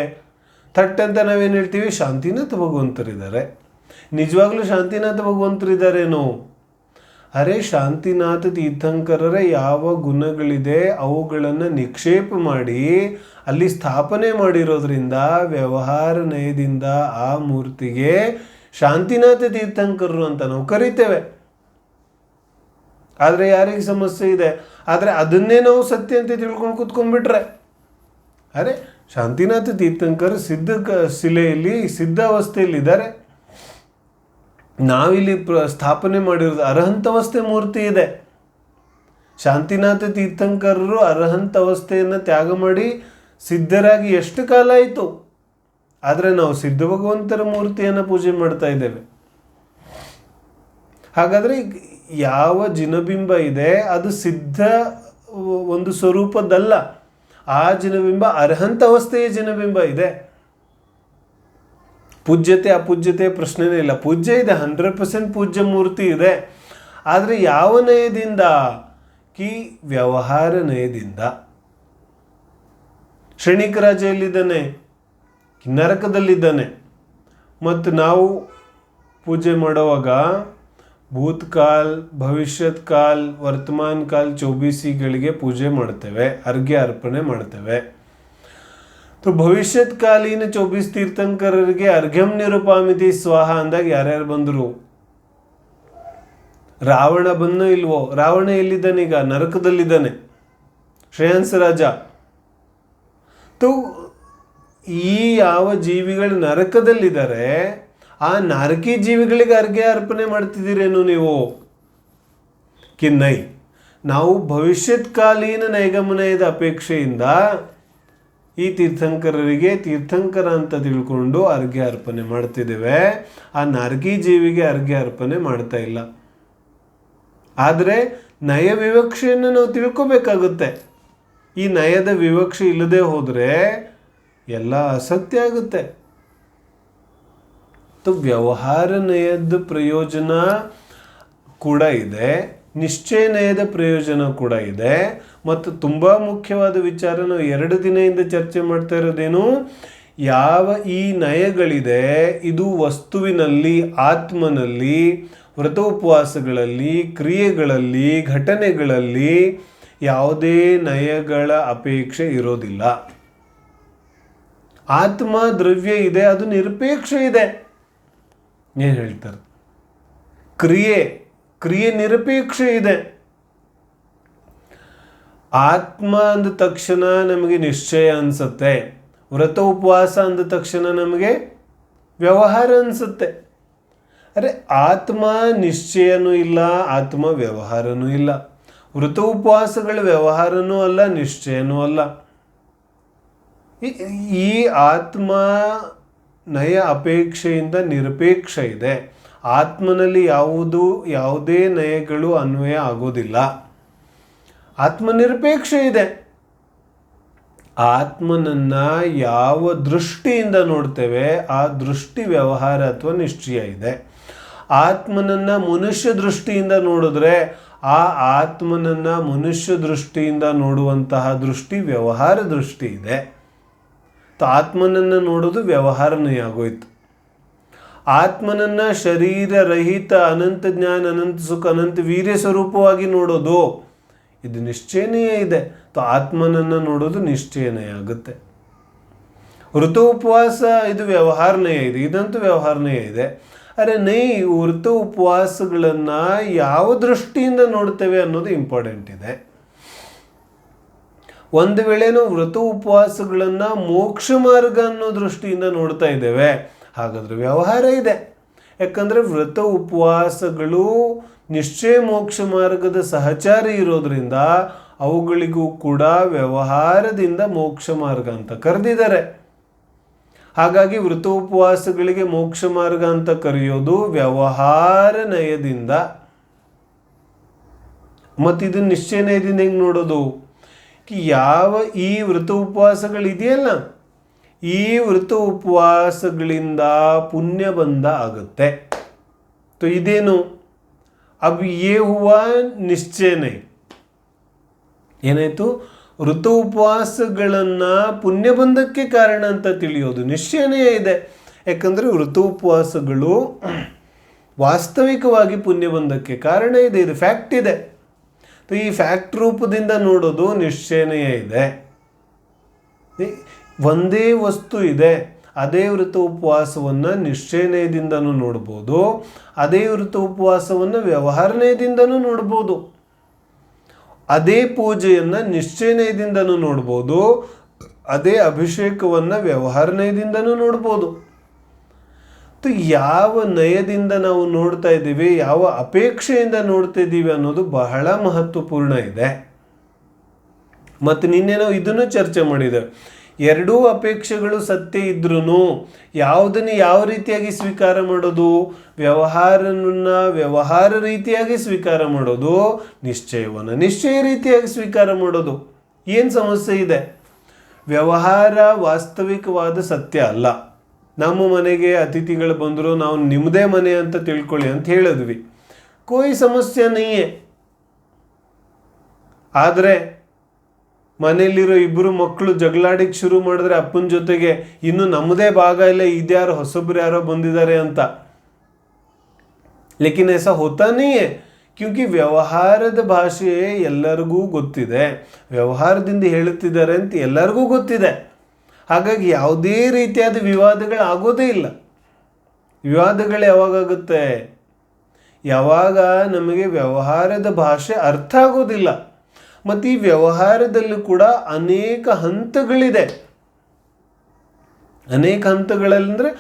ಥಟ್ ಅಂತ ನಾವೇನು ಹೇಳ್ತೀವಿ? ಶಾಂತಿನಾಥ ಭಗವಂತರಿದ್ದಾರೆ. ನಿಜವಾಗ್ಲೂ ಶಾಂತಿನಾಥ ಭಗವಂತರಿದ್ದಾರೇನೋ? ಅರೆ, ಶಾಂತಿನಾಥ ತೀರ್ಥಂಕರರ ಯಾವ ಗುಣಗಳಿದೆ ಅವುಗಳನ್ನು ನಿಕ್ಷೇಪ ಮಾಡಿ ಅಲ್ಲಿ ಸ್ಥಾಪನೆ ಮಾಡಿರೋದ್ರಿಂದ ವ್ಯವಹಾರ ನಯದಿಂದ ಆ ಮೂರ್ತಿಗೆ ಶಾಂತಿನಾಥ ತೀರ್ಥಂಕರರು ಅಂತ ನಾವು ಕರಿತೇವೆ. ಆದರೆ ಯಾರಿಗೆ ಸಮಸ್ಯೆ ಇದೆ? ಆದರೆ ಅದನ್ನೇ ನಾವು ಸತ್ಯ ಅಂತ ತಿಳ್ಕೊಂಡು ಕೂತ್ಕೊಂಡ್ಬಿಟ್ರೆ, ಅರೆ ಶಾಂತಿನಾಥ ತೀರ್ಥಂಕರ್ ಸಿದ್ಧ ಶಿಲೆಯಲ್ಲಿ ಸಿದ್ಧಾವಸ್ಥೆಯಲ್ಲಿದ್ದಾರೆ, ನಾವಿಲ್ಲಿ ಸ್ಥಾಪನೆ ಮಾಡಿರೋದು ಅರ್ಹಂತವಸ್ಥೆ ಮೂರ್ತಿ ಇದೆ. ಶಾಂತಿನಾಥ ತೀರ್ಥಂಕರರು ಅರ್ಹಂತವಸ್ಥೆಯನ್ನು ತ್ಯಾಗ ಮಾಡಿ ಸಿದ್ಧರಾಗಿ ಎಷ್ಟು ಕಾಲ ಆಯಿತು, ಆದರೆ ನಾವು ಸಿದ್ಧ ಭಗವಂತರ ಮೂರ್ತಿಯನ್ನು ಪೂಜೆ ಮಾಡ್ತಾ ಇದ್ದೇವೆ. ಹಾಗಾದರೆ ಯಾವ ಜಿನಬಿಂಬ ಇದೆ ಅದು ಸಿದ್ಧ ಒಂದು ಸ್ವರೂಪದ್ದಲ್ಲ. ಆ ಜಿನಬಿಂಬ ಅರ್ಹಂತವಸ್ಥೆಯ ಜಿನಬಿಂಬ ಇದೆ. ಪೂಜ್ಯತೆ ಅಪೂಜ್ಯತೆ ಪ್ರಶ್ನೆನೇ ಇಲ್ಲ. ಪೂಜ್ಯ ಇದೆ, 100% ಪೂಜ್ಯ ಮೂರ್ತಿ ಇದೆ. ಆದರೆ ಯಾವ ನಯದಿಂದ? ವ್ಯವಹಾರ ನಯದಿಂದ. ಕ್ಷಣಿಕ ರಾಜ ಎಲ್ಲಿದ್ದಾನೆ? ನರಕದಲ್ಲಿದ್ದಾನೆ. ಮತ್ತು ನಾವು ಪೂಜೆ ಮಾಡುವಾಗ ಭೂತ್ಕಾಲ್, ಭವಿಷ್ಯತ್ ಕಾಲ್, ವರ್ತಮಾನ ಕಾಲ್ 24ಗಳಿಗೆ ಪೂಜೆ ಮಾಡ್ತೇವೆ, ಅರ್ಘ್ಯ ಅರ್ಪಣೆ ಮಾಡ್ತೇವೆ. ಭವಿಷ್ಯತ್ ಕಾಲೀನ 24 ತೀರ್ಥಂಕರರಿಗೆ ಅರ್ಘ್ಯಂ ನಿರುಪಾಮಿತಿ ಸ್ವಾಹ ಅಂದಾಗ ಯಾರ್ಯಾರು ಬಂದರು? ರಾವಣ ಬಂದೋ ಇಲ್ವೋ? ರಾವಣ ಎಲ್ಲಿದ್ದಾನೀಗ? ನರಕದಲ್ಲಿದ್ದಾನೆ, ಶ್ರೇಯಾಂಸ ರಾಜ. ಈ ಯಾವ ಜೀವಿಗಳು ನರಕದಲ್ಲಿದ್ದಾರೆ ಆ ನರಕಿ ಜೀವಿಗಳಿಗೆ ಅರ್ಘ್ಯ ಅರ್ಪಣೆ ಮಾಡ್ತಿದ್ದೀರೇನು ನೀವು? ಕಿನ್ನೈ. ನಾವು ಭವಿಷ್ಯತ್ ಕಾಲೀನ ನೈಗಮನಯದ ಅಪೇಕ್ಷೆಯಿಂದ ಈ ತೀರ್ಥಂಕರರಿಗೆ ತೀರ್ಥಂಕರ ಅಂತ ತಿಳ್ಕೊಂಡು ಅರ್ಘ್ಯ ಅರ್ಪಣೆ ಮಾಡ್ತಿದ್ದೇವೆ. ಆ ನರಕಿ ಜೀವಿಗೆ ಅರ್ಘ್ಯ ಅರ್ಪಣೆ ಮಾಡ್ತಾ ಇಲ್ಲ. ಆದರೆ ನಯ ವಿವಕ್ಷೆಯನ್ನು ನಾವು ತಿಳ್ಕೋಬೇಕಾಗುತ್ತೆ. ಈ ನಯದ ವಿವಕ್ಷೆ ಇಲ್ಲದೆ ಹೋದರೆ ಎಲ್ಲ ಅಸತ್ಯ ಆಗುತ್ತೆ. ವ್ಯವಹಾರ ನಯದ ಪ್ರಯೋಜನ ಕೂಡ ಇದೆ, ನಿಶ್ಚಯ ನಯದ ಪ್ರಯೋಜನ ಕೂಡ ಇದೆ. ಮತ್ತು ತುಂಬ ಮುಖ್ಯವಾದ ವಿಚಾರ, ನಾವು 2 ದಿನದಿಂದ ಚರ್ಚೆ ಮಾಡ್ತಾ ಇರೋದೇನು? ಯಾವ ಈ ನಯಗಳಿದೆ ಇದು ವಸ್ತುವಿನಲ್ಲಿ, ಆತ್ಮನಲ್ಲಿ, ವ್ರತ ಉಪವಾಸಗಳಲ್ಲಿ, ಕ್ರಿಯೆಗಳಲ್ಲಿ, ಘಟನೆಗಳಲ್ಲಿ ಯಾವುದೇ ನಯಗಳ ಅಪೇಕ್ಷೆ ಇರೋದಿಲ್ಲ. ಆತ್ಮ ದ್ರವ್ಯ ಇದೆ, ಅದು ನಿರಪೇಕ್ಷ ಇದೆ. ಏನು ಹೇಳ್ತಾರೆ? ಕ್ರಿಯೆ ನಿರಪೇಕ್ಷ ಇದೆ. ಆತ್ಮ ಅಂದ ತಕ್ಷಣ ನಮಗೆ ನಿಶ್ಚಯ ಅನಿಸುತ್ತೆ, ವ್ರತ ಉಪವಾಸ ಅಂದ ತಕ್ಷಣ ನಮಗೆ ವ್ಯವಹಾರ ಅನಿಸುತ್ತೆ. ಅರೆ, ಆತ್ಮ ನಿಶ್ಚಯನೂ ಇಲ್ಲ, ಆತ್ಮ ವ್ಯವಹಾರನೂ ಇಲ್ಲ. ವ್ರತ ಉಪವಾಸಗಳ ವ್ಯವಹಾರನೂ ಅಲ್ಲ, ನಿಶ್ಚಯನೂ ಅಲ್ಲ. ಈ ಆತ್ಮ ನಯ ಅಪೇಕ್ಷೆಯಿಂದ ನಿರಪೇಕ್ಷ ಇದೆ. ಆತ್ಮನಲ್ಲಿ ಯಾವುದೇ ನಯಗಳು ಅನ್ವಯ ಆಗೋದಿಲ್ಲ. ಆತ್ಮ ನಿರಪೇಕ್ಷ ಇದೆ. ಆತ್ಮನನ್ನು ಯಾವ ದೃಷ್ಟಿಯಿಂದ ನೋಡ್ತೇವೆ ಆ ದೃಷ್ಟಿ ವ್ಯವಹಾರ ಅಥವಾ ನಿಶ್ಚಯ ಇದೆ. ಆತ್ಮನನ್ನು ಮನುಷ್ಯ ದೃಷ್ಟಿಯಿಂದ ನೋಡಿದ್ರೆ ಆ ಆತ್ಮನನ್ನು ಮನುಷ್ಯ ದೃಷ್ಟಿಯಿಂದ ನೋಡುವಂತಹ ದೃಷ್ಟಿ ವ್ಯವಹಾರ ದೃಷ್ಟಿ ಇದೆ. ಆತ್ಮನನ್ನು ನೋಡೋದು ವ್ಯವಹಾರನೇ ಆಗೋಯ್ತು. ಆತ್ಮನನ್ನು ಶರೀರ ರಹಿತ ಅನಂತ ಜ್ಞಾನ, ಅನಂತ ಸುಖ, ಅನಂತ ವೀರ್ಯ ಸ್ವರೂಪವಾಗಿ ನೋಡೋದು ಇದು ನಿಶ್ಚಯನೇ ಇದೆ. ಆತ್ಮನನ್ನು ನೋಡೋದು ನಿಶ್ಚಯನೇ ಆಗುತ್ತೆ. ವೃತ ಉಪವಾಸ ಇದು ವ್ಯವಹಾರನೇ ಇದೆ, ಇದಂತೂ ವ್ಯವಹಾರನೇ ಇದೆ. ಅರೆ ವೃತ ಉಪವಾಸಗಳನ್ನು ಯಾವ ದೃಷ್ಟಿಯಿಂದ ನೋಡ್ತೇವೆ ಅನ್ನೋದು ಇಂಪಾರ್ಟೆಂಟ್ ಇದೆ. ಒಂದು ವೇಳೆ ನಾವು ವ್ರತ ಉಪವಾಸಗಳನ್ನು ಮೋಕ್ಷ ಮಾರ್ಗ ಅನ್ನೋ ದೃಷ್ಟಿಯಿಂದ ನೋಡ್ತಾ ಇದ್ದೇವೆ, ಹಾಗಾದರೆ ವ್ಯವಹಾರ ಇದೆ. ಯಾಕಂದರೆ ವ್ರತ ಉಪವಾಸಗಳು ನಿಶ್ಚಯ ಮೋಕ್ಷ ಮಾರ್ಗದ ಸಹಚಾರಿ ಇರೋದ್ರಿಂದ ಅವುಗಳಿಗೂ ಕೂಡ ವ್ಯವಹಾರದಿಂದ ಮೋಕ್ಷ ಮಾರ್ಗ ಅಂತ ಕರೆದಿದ್ದಾರೆ. ಹಾಗಾಗಿ ವ್ರತ ಉಪವಾಸಗಳಿಗೆ ಮೋಕ್ಷ ಮಾರ್ಗ ಅಂತ ಕರೆಯೋದು ವ್ಯವಹಾರ ನಯದಿಂದ. ಮತ್ತು ಇದು ನಿಶ್ಚಯದಿಂದ ಹೆಂಗೆ ನೋಡೋದು? ಯಾವ ಈ ವ್ರತ ಉಪವಾಸಗಳಿದೆಯಲ್ಲ, ಈ ವ್ರತ ಉಪವಾಸಗಳಿಂದ ಪುಣ್ಯ ಬಂಧ ಆಗುತ್ತೆ. ಇದೇನು? अब ये हुआ निश्चय नहीं. ಏನಾಯಿತು? ವ್ರತ ಉಪವಾಸಗಳನ್ನು ಪುಣ್ಯ ಬಂಧಕ್ಕೆ ಕಾರಣ ಅಂತ ತಿಳಿಯೋದು ನಿಶ್ಚಯನೇ ಇದೆ. ಯಾಕಂದರೆ ವ್ರತ ಉಪವಾಸಗಳು ವಾಸ್ತವಿಕವಾಗಿ ಪುಣ್ಯ ಬಂಧಕ್ಕೆ ಕಾರಣ ಇದೆ, ಇದು ಫ್ಯಾಕ್ಟ್ ಇದೆ. ಈ ಫ್ಯಾಕ್ಟ್ ರೂಪದಿಂದ ನೋಡೋದು ನಿಶ್ಚಯನೇ ಇದೆ. ಒಂದೇ ವಸ್ತು ಇದೆ, ಅದೇ ವ್ರತ ಉಪವಾಸವನ್ನು ನಿಶ್ಚಯನಯದಿಂದನೂ ನೋಡ್ಬೋದು, ಅದೇ ವ್ರತ ಉಪವಾಸವನ್ನು ವ್ಯವಹಾರನಯದಿಂದನೂ ನೋಡ್ಬೋದು, ಅದೇ ಪೂಜೆಯನ್ನು ನಿಶ್ಚಯನಯದಿಂದನೂ ನೋಡ್ಬೋದು, ಅದೇ ಅಭಿಷೇಕವನ್ನು ವ್ಯವಹಾರನಯದಿಂದನೂ ನೋಡ್ಬೋದು. ಯಾವ ನಯದಿಂದ ನಾವು ನೋಡ್ತಾ ಇದ್ದೀವಿ, ಯಾವ ಅಪೇಕ್ಷೆಯಿಂದ ನೋಡ್ತಾ ಇದ್ದೀವಿ ಅನ್ನೋದು ಬಹಳ ಮಹತ್ವಪೂರ್ಣ ಇದೆ. ಮತ್ತು ನಿನ್ನೆ ನಾವು ಇದನ್ನು ಚರ್ಚೆ ಮಾಡಿದ್ದೇವೆ. ಎರಡೂ ಅಪೇಕ್ಷೆಗಳು ಸತ್ಯ ಇದ್ರೂ ಯಾವುದನ್ನು ಯಾವ ರೀತಿಯಾಗಿ ಸ್ವೀಕಾರ ಮಾಡೋದು? ವ್ಯವಹಾರವನ್ನು ವ್ಯವಹಾರ ರೀತಿಯಾಗಿ ಸ್ವೀಕಾರ ಮಾಡೋದು, ನಿಶ್ಚಯವನ್ನು ನಿಶ್ಚಯ ರೀತಿಯಾಗಿ ಸ್ವೀಕಾರ ಮಾಡೋದು. ಏನು ಸಮಸ್ಯೆ ಇದೆ? ವ್ಯವಹಾರ ವಾಸ್ತವಿಕವಾದ ಸತ್ಯ ಅಲ್ಲ. ನಮ್ಮ ಮನೆಗೆ ಅತಿಥಿಗಳು ಬಂದರು, ನಾವು ನಿಮ್ಮದೇ ಮನೆ ಅಂತ ತಿಳ್ಕೊಳ್ಳಿ ಅಂತ ಹೇಳಿದ್ವಿ, ಕೋಯಿ ಸಮಸ್ಯೆ ನಯ್ಯೇ. ಆದರೆ ಮನೆಯಲ್ಲಿರೋ ಇಬ್ಬರು ಮಕ್ಕಳು ಜಗಳಾಡಿಗೆ ಶುರು ಮಾಡಿದ್ರೆ ಅಪ್ಪನ ಜೊತೆಗೆ, ಇನ್ನು ನಮ್ಮದೇ ಭಾಗ ಇಲ್ಲ, ಇದ್ಯಾರೋ ಹೊಸಬ್ರು ಯಾರೋ ಬಂದಿದ್ದಾರೆ ಅಂತ. ಲೇಕಿನ್ ऐसा होता नहीं है, ಕ್ಯೂಂಕಿ ವ್ಯವಹಾರದ ಭಾಷೆ ಎಲ್ಲರಿಗೂ ಗೊತ್ತಿದೆ, ವ್ಯವಹಾರದಿಂದ ಹೇಳುತ್ತಿದ್ದಾರೆ ಅಂತ ಎಲ್ಲರಿಗೂ ಗೊತ್ತಿದೆ. ಹಾಗಾಗಿ ಯಾವುದೇ ರೀತಿಯಾದ ವಿವಾದಗಳು ಆಗೋದೇ ಇಲ್ಲ. ವಿವಾದಗಳು ಯಾವಾಗುತ್ತೆ? ಯಾವಾಗ ನಮಗೆ ವ್ಯವಹಾರದ ಭಾಷೆ ಅರ್ಥ ಆಗೋದಿಲ್ಲ. ಮತ್ತು ಈ ವ್ಯವಹಾರದಲ್ಲೂ ಕೂಡ ಅನೇಕ ಹಂತಗಳಿದೆ. ಅನೇಕ ಹಂತಗಳಂದರೆ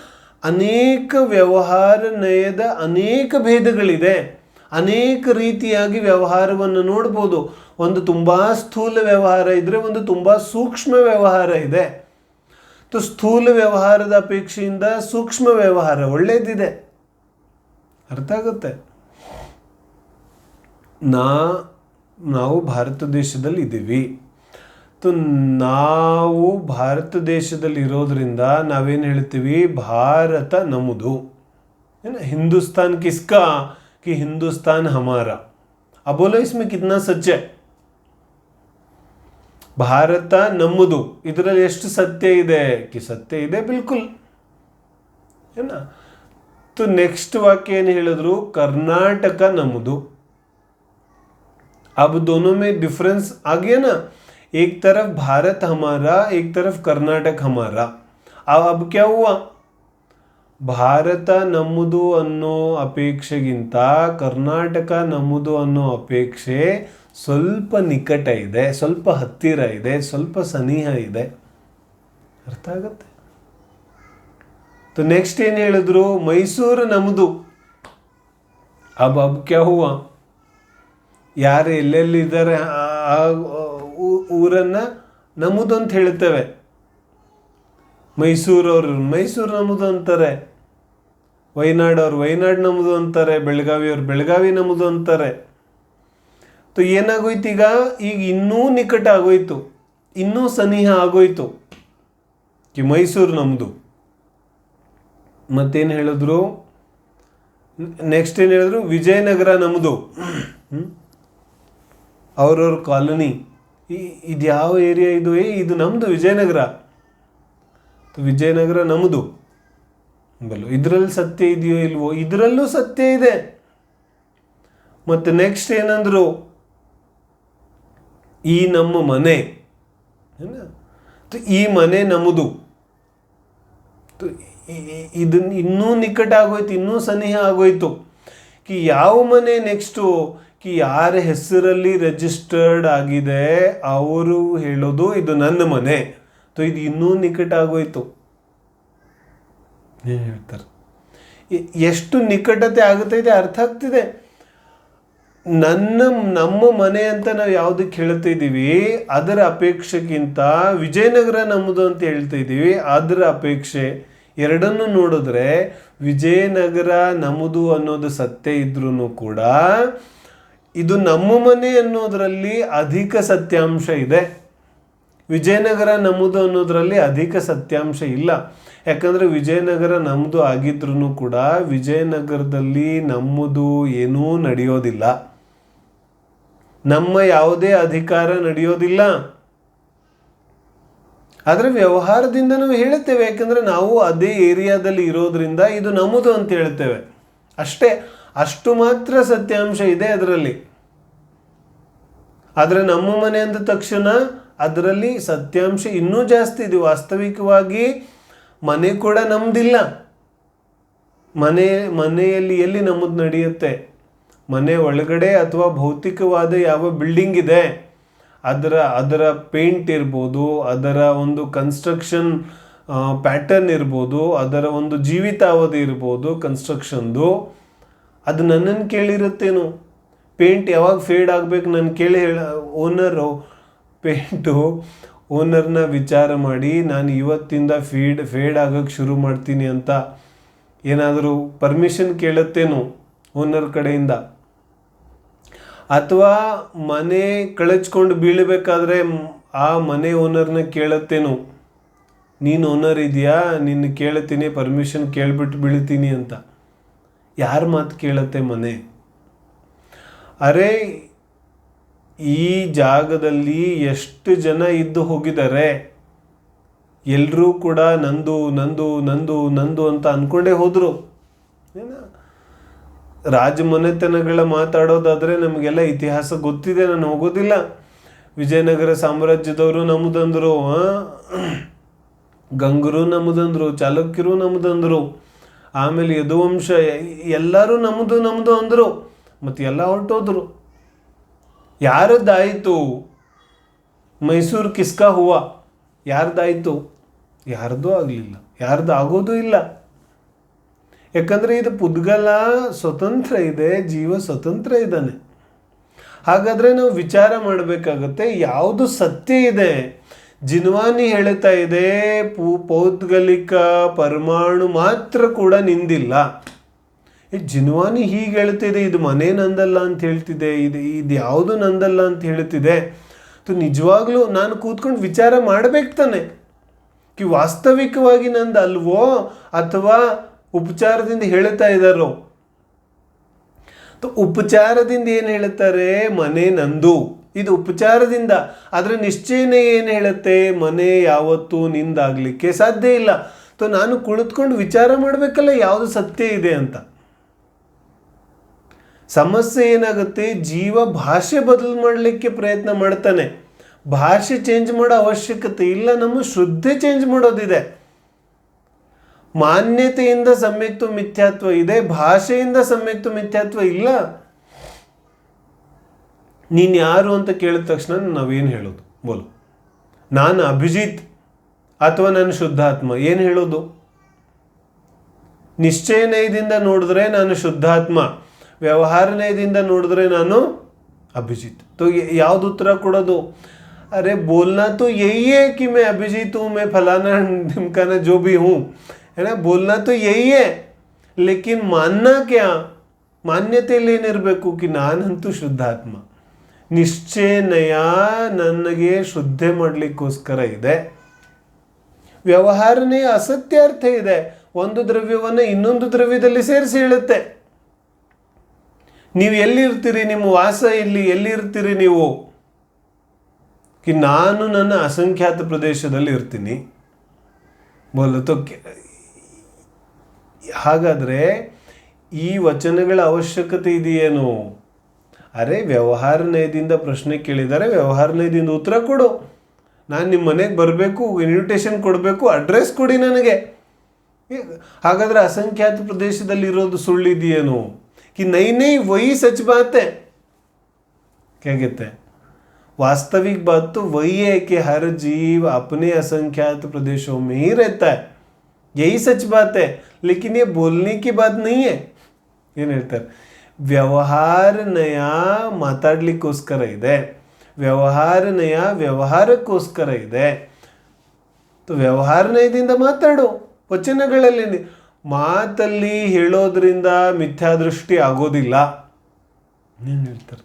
ಅನೇಕ ವ್ಯವಹಾರ ನಯದ ಅನೇಕ ಭೇದಗಳಿದೆ. ಅನೇಕ ರೀತಿಯಾಗಿ ವ್ಯವಹಾರವನ್ನು ನೋಡ್ಬೋದು. ಒಂದು ತುಂಬ ಸ್ಥೂಲ ವ್ಯವಹಾರ ಇದ್ದರೆ ಒಂದು ತುಂಬ ಸೂಕ್ಷ್ಮ ವ್ಯವಹಾರ ಇದೆ. ಸ್ಥೂಲ ವ್ಯವಹಾರದ ಅಪೇಕ್ಷೆಯಿಂದ ಸೂಕ್ಷ್ಮ ವ್ಯವಹಾರ ಒಳ್ಳೆಯದಿದೆ, ಅರ್ಥ ಆಗುತ್ತೆ. ನಾವು ಭಾರತ ದೇಶದಲ್ಲಿ ಇದ್ದೀವಿ. ನಾವು ಭಾರತ ದೇಶದಲ್ಲಿ ಇರೋದ್ರಿಂದ ನಾವೇನು ಹೇಳ್ತೀವಿ? ಭಾರತ ನಮ್ಮದು. ಏನು ಹಿಂದೂಸ್ತಾನ್ ಕಿಸ್ಕಾ कि हिंदुस्तान हमारा. अब बोलो इसमें कितना सच है? ಭಾರತ ನಮ್ಮದು, ಇದರಲ್ಲಿ ಎಷ್ಟು ಸತ್ಯ ಇದೆ? ಸತ್ಯ ಇದೆ ಬಿಲ್ಕುಲ್. ಏನ ನೆಕ್ಸ್ಟ್ ವಾಕ್ಯ ಏನು ಹೇಳಿದ್ರು? ಕರ್ನಾಟಕ ನಮ್ಮದು. अब दोनों में डिफरेंस आ गया ना, एक तरफ भारत हमारा, एक तरफ कर्नाटक हमारा. अब क्या हुआ? ಭಾರತ ನಮ್ಮದು ಅನ್ನೋ ಅಪೇಕ್ಷೆಗಿಂತ ಕರ್ನಾಟಕ ನಮ್ಮದು ಅನ್ನೋ ಅಪೇಕ್ಷೆ ಸ್ವಲ್ಪ ನಿಕಟ ಇದೆ, ಸ್ವಲ್ಪ ಹತ್ತಿರ ಇದೆ, ಸ್ವಲ್ಪ ಸನಿಹ ಇದೆ, ಅರ್ಥ ಆಗತ್ತೆ. ನೆಕ್ಸ್ಟ್ ಏನು ಹೇಳಿದ್ರು? ಮೈಸೂರು ನಮ್ಮದು. अब क्या हुआ? ಯಾರು ಎಲ್ಲೆಲ್ಲಿದ್ದಾರೆ ಆ ಊರನ್ನು ನಮ್ಮದು ಅಂತ ಹೇಳ್ತೇವೆ. ಮೈಸೂರವ್ರು ಮೈಸೂರು ನಮ್ಮದು ಅಂತಾರೆ, ವಯನಾಡವ್ರು ವಯನಾಡು ನಮ್ಮದು ಅಂತಾರೆ, ಬೆಳಗಾವಿಯವ್ರು ಬೆಳಗಾವಿ ನಮ್ಮದು ಅಂತಾರೆ. ಏನಾಗೋಯ್ತು? ಈಗ ಇನ್ನೂ ನಿಕಟ ಆಗೋಯ್ತು, ಇನ್ನೂ ಸನಿಹ ಆಗೋಯ್ತು ಕಿ ಮೈಸೂರು ನಮ್ಮದು. ಮತ್ತೇನು ಹೇಳಿದ್ರು? ನೆಕ್ಸ್ಟ್ ಏನು ಹೇಳಿದ್ರು? ವಿಜಯನಗರ ನಮ್ಮದು. ಅವ್ರವ್ರ ಕಾಲೋನಿ, ಇದು ಯಾವ ಏರಿಯಾ ಇದು? ಇದು ನಮ್ಮದು ವಿಜಯನಗರ. ವಿಜಯನಗರ ನಮ್ಮದು ಬಲ್ಲ. ಇದರಲ್ಲಿ ಸತ್ಯ ಇದೆಯೋ ಇಲ್ವೋ? ಇದರಲ್ಲೂ ಸತ್ಯ ಇದೆ. ಮತ್ತು ನೆಕ್ಸ್ಟ್ ಏನಂದ್ರು? ಈ ನಮ್ಮ ಮನೆ, ಈ ಮನೆ ನಮ್ಮದು. ಇದನ್ನು ಇನ್ನೂ ನಿಕಟ ಆಗೋಯ್ತು, ಇನ್ನೂ ಸನಿಹ ಆಗೋಯ್ತು. ಯಾವ ಮನೆ ನೆಕ್ಸ್ಟು? ಯಾರ ಹೆಸರಲ್ಲಿ ರಿಜಿಸ್ಟರ್ಡ್ ಆಗಿದೆ ಅವರು ಹೇಳೋದು ಇದು ನನ್ನ ಮನೆ. ಇದು ಇನ್ನೂ ನಿಕಟ ಆಗೋಯ್ತು. ಏನು ಹೇಳ್ತಾರೆ? ಎಷ್ಟು ನಿಕಟತೆ ಆಗುತ್ತೈತೆ ಅರ್ಥ ಆಗ್ತಿದೆ. ನಮ್ಮ ಮನೆ ಅಂತ ನಾವು ಯಾವುದಕ್ಕೆ ಹೇಳ್ತಾ ಇದ್ದೀವಿ ಅದರ ಅಪೇಕ್ಷೆಗಿಂತ ವಿಜಯನಗರ ನಮ್ಮದು ಅಂತ ಹೇಳ್ತಾ ಇದ್ದೀವಿ, ಅದರ ಅಪೇಕ್ಷೆ ಎರಡನ್ನು ನೋಡಿದ್ರೆ ವಿಜಯನಗರ ನಮ್ಮದು ಅನ್ನೋದು ಸತ್ಯ ಇದ್ರೂ ಕೂಡ ಇದು ನಮ್ಮ ಮನೆ ಅನ್ನೋದರಲ್ಲಿ ಅಧಿಕ ಸತ್ಯಾಂಶ ಇದೆ. ವಿಜಯನಗರ ನಮ್ಮದು ಅನ್ನೋದರಲ್ಲಿ ಅಧಿಕ ಸತ್ಯಾಂಶ ಇಲ್ಲ. ಯಾಕಂದರೆ ವಿಜಯನಗರ ನಮ್ಮದು ಆಗಿದ್ರೂ ಕೂಡ ವಿಜಯನಗರದಲ್ಲಿ ನಮ್ಮದು ಏನೂ ನಡೆಯೋದಿಲ್ಲ, ನಮ್ಮ ಯಾವುದೇ ಅಧಿಕಾರ ನಡೆಯೋದಿಲ್ಲ. ಆದರೆ ವ್ಯವಹಾರದಿಂದ ನಾವು ಹೇಳುತ್ತೇವೆ, ಯಾಕಂದರೆ ನಾವು ಅದೇ ಏರಿಯಾದಲ್ಲಿ ಇರೋದ್ರಿಂದ ಇದು ನಮ್ಮದು ಅಂತ ಹೇಳ್ತೇವೆ ಅಷ್ಟೇ. ಅಷ್ಟು ಮಾತ್ರ ಸತ್ಯಾಂಶ ಇದೆ ಅದರಲ್ಲಿ. ಆದರೆ ನಮ್ಮ ಮನೆ ಅಂದ ತಕ್ಷಣ ಅದರಲ್ಲಿ ಸತ್ಯಾಂಶ ಇನ್ನೂ ಜಾಸ್ತಿ ಇದೆ. ವಾಸ್ತವಿಕವಾಗಿ ಮನೆ ಕೂಡ ನಮ್ದಿಲ್ಲ. ಮನೆಯಲ್ಲಿ ಎಲ್ಲಿ ನಮ್ಮದು ನಡೆಯುತ್ತೆ? ಮನೆ ಒಳಗಡೆ ಅಥವಾ ಭೌತಿಕವಾದ ಯಾವ ಬಿಲ್ಡಿಂಗ್ ಇದೆ ಅದರ ಪೇಂಟ್ ಇರ್ಬೋದು, ಅದರ ಒಂದು ಕನ್ಸ್ಟ್ರಕ್ಷನ್ ಪ್ಯಾಟರ್ನ್ ಇರ್ಬೋದು, ಅದರ ಒಂದು ಜೀವಿತಾವಧಿ ಇರ್ಬೋದು ಕನ್ಸ್ಟ್ರಕ್ಷನ್ದು. ಅದು ನನ್ನನ್ನು ಕೇಳಿರುತ್ತೇನು? ಪೇಂಟ್ ಯಾವಾಗ ಫೇಡ್ ಆಗಬೇಕು ನಾನು ಕೇಳಿ ಓನರ್ನ ವಿಚಾರ ಮಾಡಿ ನಾನು ಇವತ್ತಿಂದ ಫೇಡ್ ಆಗೋಕ್ಕೆ ಶುರು ಮಾಡ್ತೀನಿ ಅಂತ ಏನಾದರೂ ಪರ್ಮಿಷನ್ ಕೇಳುತ್ತೇನೋ ಓನರ್ ಕಡೆಯಿಂದ? ಅಥವಾ ಮನೆ ಕಳಚ್ಕೊಂಡು ಬೀಳಬೇಕಾದ್ರೆ ಆ ಮನೆ ಓನರ್ನ ಕೇಳುತ್ತೇನೋ, ನೀನು ಓನರ್ ಇದೆಯಾ, ನಿನ್ನ ಕೇಳ್ತೀನಿ, ಪರ್ಮಿಷನ್ ಕೇಳ್ಬಿಟ್ಟು ಬೀಳ್ತೀನಿ ಅಂತ? ಯಾರ ಮಾತು ಕೇಳುತ್ತೆ ಮನೆ? ಅರೆ, ಈ ಜಾಗದಲ್ಲಿ ಎಷ್ಟು ಜನ ಇದ್ದು ಹೋಗಿದ್ದಾರೆ, ಎಲ್ಲರೂ ಕೂಡ ನಂದು ನಂದು ನಂದು ನಂದು ಅಂತ ಅಂದ್ಕೊಂಡೇ ಹೋದರು. ರಾಜಮನೆತನಗಳ ಮಾತಾಡೋದಾದರೆ ನಮಗೆಲ್ಲ ಇತಿಹಾಸ ಗೊತ್ತಿದೆ, ನಾನು ಹೋಗೋದಿಲ್ಲ. ವಿಜಯನಗರ ಸಾಮ್ರಾಜ್ಯದವರು ನಮ್ಮದಂದರು, ಗಂಗರು ನಮ್ಮದಂದರು, ಚಾಲುಕ್ಯರು ನಮ್ಮದಂದರು, ಆಮೇಲೆ ಯದುವಂಶ ಎಲ್ಲರೂ ನಮ್ಮದು ಅಂದರು. ಮತ್ತು ಎಲ್ಲ ಹೊರಟೋದ್ರು. ಯಾರದ್ದಾಯಿತು? ಮೈಸೂರು ಕಿಸ್ಕಾ ಹೂವ ಯಾರ್ದಾಯಿತು? ಯಾರ್ದೂ ಆಗಲಿಲ್ಲ, ಯಾರ್ದು ಆಗೋದು ಇಲ್ಲ. ಯಾಕಂದರೆ ಇದು ಪುದ್ಗಲ ಸ್ವತಂತ್ರ ಇದೆ, ಜೀವ ಸ್ವತಂತ್ರ ಇದ್ದಾನೆ. ಹಾಗಾದರೆ ನಾವು ವಿಚಾರ ಮಾಡಬೇಕಾಗತ್ತೆ, ಯಾವುದು ಸತ್ಯ ಇದೆ. ಜಿನ್ವಾನಿ ಹೇಳ್ತಾ ಇದೆ ಪೌದ್ಗಲಿಕ ಪರಮಾಣು ಮಾತ್ರ ಕೂಡ ನಿಂದಿಲ್ಲ. ಜಿನ್ವಾನಿ ಹೀಗೆ ಹೇಳ್ತಿದೆ, ಇದು ಮನೆ ನಂದಲ್ಲ ಅಂತ ಹೇಳ್ತಿದೆ, ಇದು ಯಾವುದು ನಂದಲ್ಲ ಅಂತ ಹೇಳ್ತಿದೆ. ನಿಜವಾಗ್ಲೂ ನಾನು ಕೂತ್ಕೊಂಡು ವಿಚಾರ ಮಾಡಬೇಕು ತಾನೆ, ವಾಸ್ತವಿಕವಾಗಿ ನಂದು ಅಲ್ವೋ ಅಥವಾ ಉಪಚಾರದಿಂದ ಹೇಳ್ತಾ ಇದ್ದಾರೋ? ಉಪಚಾರದಿಂದ ಏನು ಹೇಳ್ತಾರೆ? ಮನೆ ನಂದು, ಇದು ಉಪಚಾರದಿಂದ. ಆದರೆ ನಿಶ್ಚಯನೇ ಏನು ಹೇಳುತ್ತೆ? ಮನೆ ಯಾವತ್ತೂ ನಿಂದಾಗಲಿಕ್ಕೆ ಸಾಧ್ಯ ಇಲ್ಲ. ನಾನು ಕುಳಿತುಕೊಂಡು ವಿಚಾರ ಮಾಡಬೇಕಲ್ಲ ಯಾವುದು ಸತ್ಯ ಇದೆ ಅಂತ. ಸಮಸ್ಯೆ ಏನಾಗುತ್ತೆ? ಜೀವ ಭಾಷೆ ಬದಲು ಮಾಡಲಿಕ್ಕೆ ಪ್ರಯತ್ನ ಮಾಡ್ತಾನೆ. ಭಾಷೆ ಚೇಂಜ್ ಮಾಡೋ ಅವಶ್ಯಕತೆ ಇಲ್ಲ, ನಮ್ಮ ಶ್ರದ್ಧೆ ಚೇಂಜ್ ಮಾಡೋದಿದೆ. ಮಾನ್ಯತೆಯಿಂದ ಸಮ್ಯಕ್ತು ಮಿಥ್ಯಾತ್ವ ಇದೆ, ಭಾಷೆಯಿಂದ ಸಮ್ಯಕ್ತು ಮಿಥ್ಯಾತ್ವ ಇಲ್ಲ. ನೀನು ಯಾರು ಅಂತ ಕೇಳಿದ ತಕ್ಷಣ ನಾವೇನು ಹೇಳೋದು? ಬೋಲು, ನಾನು ಅಭಿಜಿತ್ ಅಥವಾ ನಾನು ಶುದ್ಧಾತ್ಮ, ಏನು ಹೇಳೋದು? ನಿಶ್ಚಯ ನಯದಿಂದ ನೋಡಿದ್ರೆ ನಾನು ಶುದ್ಧಾತ್ಮ, ವ್ಯವಹಾರ ನಯದಿಂದ ನೋಡಿದ್ರೆ ನಾನು ಅಭಿಜಿತ್. ಯಾವ್ದು ಉತ್ತರ ಕೊಡೋದು? अरे बोलना तो यही है कि मैं अभिजीत हूँ, मैं फलाना ढिमकाना जो भी हूँ, है ना? बोलना तो यही है, लेकिन मानना क्या? ಮಾನ್ಯತೆಯಲ್ಲಿ ಏನಿರಬೇಕು कि ನಾನಂತೂ ಶುದ್ಧಾತ್ಮ. ನಿಶ್ಚಯನಯ ನನಗೆ ಶುದ್ಧೆ ಮಾಡಲಿಕ್ಕೋಸ್ಕರ ಇದೆ. ವ್ಯವಹಾರನೇ ಅಸತ್ಯಾರ್ಥ ಇದೆ. ಒಂದು ದ್ರವ್ಯವನ್ನು ಇನ್ನೊಂದು ದ್ರವ್ಯದಲ್ಲಿ ಸೇರಿಸಿ ಹೇಳುತ್ತೆ. ನೀವು ಎಲ್ಲಿರ್ತೀರಿ? ನಿಮ್ಮ ವಾಸ ಎಲ್ಲಿರ್ತೀರಿ ನೀವು? कि ನಾನು ನನ್ನ ಅಸಂಖ್ಯಾತ ಪ್ರದೇಶದಲ್ಲಿ ಇರ್ತೀನಿ ಬೋಲತೋ. ಹಾಗಾದರೆ ಈ ವಚನಗಳ ಅವಶ್ಯಕತೆ ಇದೆಯೇನು? ಅರೆ, ವ್ಯವಹಾರ ನಯದಿಂದ ಪ್ರಶ್ನೆ ಕೇಳಿದರೆ ವ್ಯವಹಾರ ನಯದಿಂದ ಉತ್ತರ ಕೊಡು. ನಾನು ನಿಮ್ಮ ಮನೆಗೆ ಬರಬೇಕು, ಇನ್ವಿಟೇಷನ್ ಕೊಡಬೇಕು, ಅಡ್ರೆಸ್ ಕೊಡಿ ನನಗೆ. ಹಾಗಾದರೆ ಅಸಂಖ್ಯಾತ ಪ್ರದೇಶದಲ್ಲಿ ಇರೋದು ಸುಳ್ಳಿದೆಯೇನು? कि नहीं नहीं वही सच बात है. क्या कहते हैं? वास्तविक बात तो वही है कि हर जीव अपने असंख्यात प्रदेशों में ही रहता है, यही सच बात है. लेकिन ये बोलने की बात नहीं है. ಏನು ಹೇಳ್ತಾರೆ? ವ್ಯವಹಾರ ನಯ ಮಾತಾಡ್ಲಿಕ್ಕೋಸ್ಕರ ಇದೆ, ವ್ಯವಹಾರ ನಯ ವ್ಯವಹಾರಕ್ಕೋಸ್ಕರ ಇದೆ. ವ್ಯವಹಾರ ನಯದಿಂದ ಮಾತಾಡು. ವಚನಗಳಲ್ಲಿ ಮಾತಲ್ಲಿ ಹೇಳೋದ್ರಿಂದ ಮಿಥ್ಯಾದೃಷ್ಟಿ ಆಗೋದಿಲ್ಲ. ಏನು ಹೇಳ್ತಾರೆ?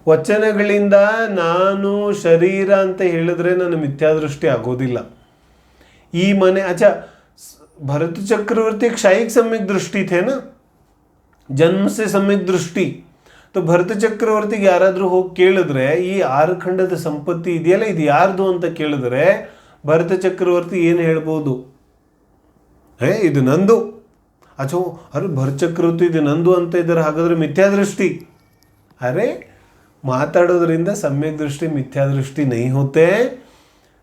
ವಚನಗಳಿಂದ ನಾನು ಶರೀರ ಅಂತ ಹೇಳಿದ್ರೆ ನನ್ನ ಮಿಥ್ಯಾದೃಷ್ಟಿ ಆಗೋದಿಲ್ಲ. ಈ ಮನೆ अच्छा भरत चक्रवर्ती क्षायिक सम्यक दृष्टि थे ना, जन्म से सम्यक दृष्टि. तो ಭರತ ಚಕ್ರವರ್ತಿಗೆ ಯಾರಾದರೂ ಹೋಗಿ ಕೇಳಿದ್ರೆ ಈ 6 ಖಂಡದ ಸಂಪತ್ತಿ ಇದೆಯಲ್ಲ ಇದು ಯಾರ್ದು ಅಂತ ಕೇಳಿದ್ರೆ ಭರತ ಚಕ್ರವರ್ತಿ ಏನು ಹೇಳ್ಬೋದು? ಇದು ನಂದು. ಅಚ್ಚೋ ಅರೆ ಭರತ ಚಕ್ರವರ್ತಿ ಇದು ನಂದು ಅಂತ ಇದ್ದಾರೆ, ಹಾಗಾದ್ರೆ ಮಿಥ್ಯಾದೃಷ್ಟಿ. अरे माताड़ोद्रिंद सम्यक दृष्टि मिथ्या दृष्टि नहीं होते.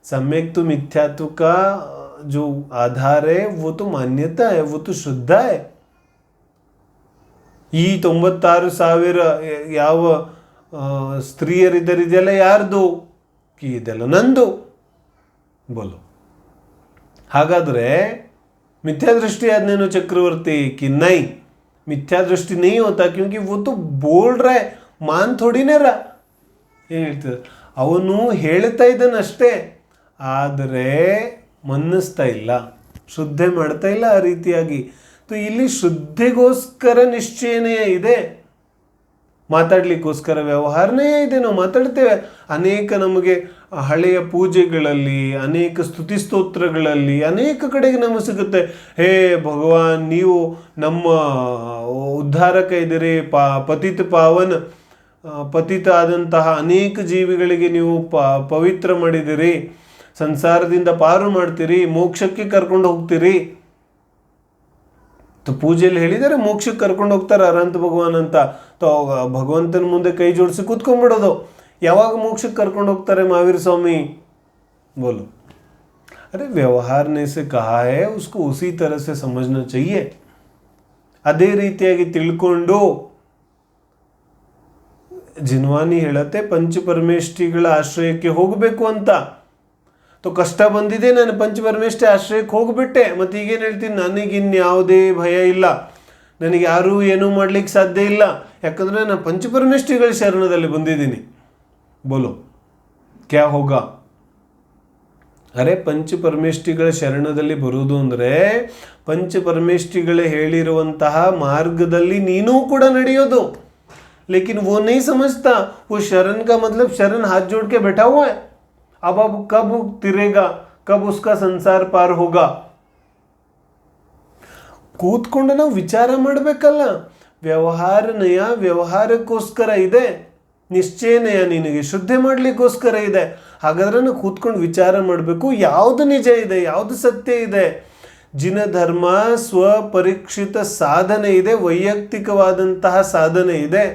सम्यक तो मिथ्यात्व का जो आधार है वो तो मान्यता है, वो तो श्रद्धा है. ಈ 96,000 ಯಾವ ಸ್ತ್ರೀಯರಿದ್ದರಿದೆಲ್ಲ ಯಾರ್ದು? ಇದೆಲ್ಲ ನಂದು ಬೋಲು. ಹಾಗಾದ್ರೆ मिथ्या दृष्टि आदनेनो चक्रवर्ती कि नहीं, मिथ्या दृष्टि नहीं होता क्योंकि वो तो बोल रहा है, मान थोड़ी ना रहा. ಏನು ಹೇಳ್ತಾರೆ, ಅವನು ಹೇಳ್ತಾ ಇದ್ದಾನಷ್ಟೇ, ಆದರೆ ಮನ್ನಿಸ್ತಾ ಇಲ್ಲ, ಶುದ್ಧೆ ಮಾಡ್ತಾ ಇಲ್ಲ ಆ ರೀತಿಯಾಗಿ. तो ಇಲ್ಲಿ ಶುದ್ಧೆಗೋಸ್ಕರ ನಿಶ್ಚಯನೇ ಇದೆ, ಮಾತಾಡ್ಲಿಕ್ಕೋಸ್ಕರ ವ್ಯವಹಾರನೇ ಇದೆ. ನಾವು ಮಾತಾಡ್ತೇವೆ ಅನೇಕ, ನಮಗೆ ಹಳೆಯ ಪೂಜೆಗಳಲ್ಲಿ, ಅನೇಕ ಸ್ತುತಿ ಸ್ತೋತ್ರಗಳಲ್ಲಿ ಅನೇಕ ಕಡೆಗೆ ನಮಗೆ ಸಿಗುತ್ತೆ, ಹೇ ಭಗವಾನ್ ನೀವು ನಮ್ಮ ಉದ್ಧಾರಕ ಇದ್ದೀರಿ, ಪತಿತ ಪಾವನ್, ಪತಿತ ಆದಂತಹ ಅನೇಕ ಜೀವಿಗಳಿಗೆ ನೀವು ಪವಿತ್ರ ಮಾಡಿದಿರಿ, ಸಂಸಾರದಿಂದ ಪಾರು ಮಾಡ್ತೀರಿ, ಮೋಕ್ಷಕ್ಕೆ ಕರ್ಕೊಂಡು ಹೋಗ್ತೀರಿ. ಪೂಜೆಯಲ್ಲಿ ಹೇಳಿದರೆ ಮೋಕ್ಷಕ್ಕೆ ಕರ್ಕೊಂಡು ಹೋಗ್ತಾರೆ ಅನಂತ ಭಗವಾನ್ ಅಂತ. ಭಗವಂತನ ಮುಂದೆ ಕೈ ಜೋಡಿಸಿ ಕೂತ್ಕೊಂಡ್ಬಿಡೋದು. ಯಾವಾಗ ಮೋಕ್ಷಕ್ಕೆ ಕರ್ಕೊಂಡು ಹೋಗ್ತಾರೆ ಮಹಾवीर स्वामी? बोलो. अरे व्यवहार ने से कहा है उसको उसी तरह से समझना चाहिए. ಅದೇ ರೀತಿಯಾಗಿ ತಿಳ್ಕೊಂಡು ಜಿನ್ವಾನಿ ಹೇಳತ್ತೆ ಪಂಚಪರಮೇಷ್ಠಿಗಳ ಆಶ್ರಯಕ್ಕೆ ಹೋಗಬೇಕು ಅಂತ. तो ಕಷ್ಟ ಬಂದಿದೆ, ನಾನು ಪಂಚಪರಮೇಷ್ಠಿ ಆಶ್ರಯಕ್ಕೆ ಹೋಗ್ಬಿಟ್ಟೆ, ಮತ್ತೆ ಈಗೇನು ಹೇಳ್ತೀನಿ, ನನಗಿನ್ಯಾವುದೇ ಭಯ ಇಲ್ಲ, ನನಗೆ ಯಾರೂ ಏನೂ ಮಾಡ್ಲಿಕ್ಕೆ ಸಾಧ್ಯ ಇಲ್ಲ, ಯಾಕಂದರೆ ನಾನು ಪಂಚಪರಮೇಷ್ಠಿಗಳ ಶರಣದಲ್ಲಿ ಬಂದಿದ್ದೀನಿ. ಬೋಲೋ ಕ್ಯಾ ಹೋಗ? ಅರೆ ಪಂಚಪರಮೇಷ್ಠಿಗಳ ಶರಣದಲ್ಲಿ ಬರುವುದು ಅಂದರೆ ಪಂಚಪರಮೇಷ್ಠಿಗಳೇ ಹೇಳಿರುವಂತಹ ಮಾರ್ಗದಲ್ಲಿ ನೀನೂ ಕೂಡ ನಡೆಯೋದು. लेकिन वो नहीं समझता, वो शरण का मतलब शरण हाथ जोड़ के बैठा हुआ है. अब कब तिरेगा, कब उसका संसार पार होगा? ಕೂತ್ಕೊಂಡು ನಾವು ವಿಚಾರ ಮಾಡಬೇಕಲ್ಲ. ವ್ಯವಹಾರ ನಯ ವ್ಯವಹಾರಕ್ಕೋಸ್ಕರ ಇದೆ, ನಿಶ್ಚಯ ನಯ ನಿನಗೆ ಶುದ್ಧಿ ಮಾಡಲಿಕ್ಕೋಸ್ಕರ ಇದೆ. ಹಾಗಾದ್ರೆ ನಾವು ಕೂತ್ಕೊಂಡು ವಿಚಾರ ಮಾಡಬೇಕು, ಯಾವುದು ನಿಜ ಇದೆ, ಯಾವುದು ಸತ್ಯ ಇದೆ. ಜಿನ ಧರ್ಮ ಸ್ವಪರೀಕ್ಷಿತ ಸಾಧನೆ ಇದೆ, ವೈಯಕ್ತಿಕವಾದಂತಹ ಸಾಧನೆ ಇದೆ.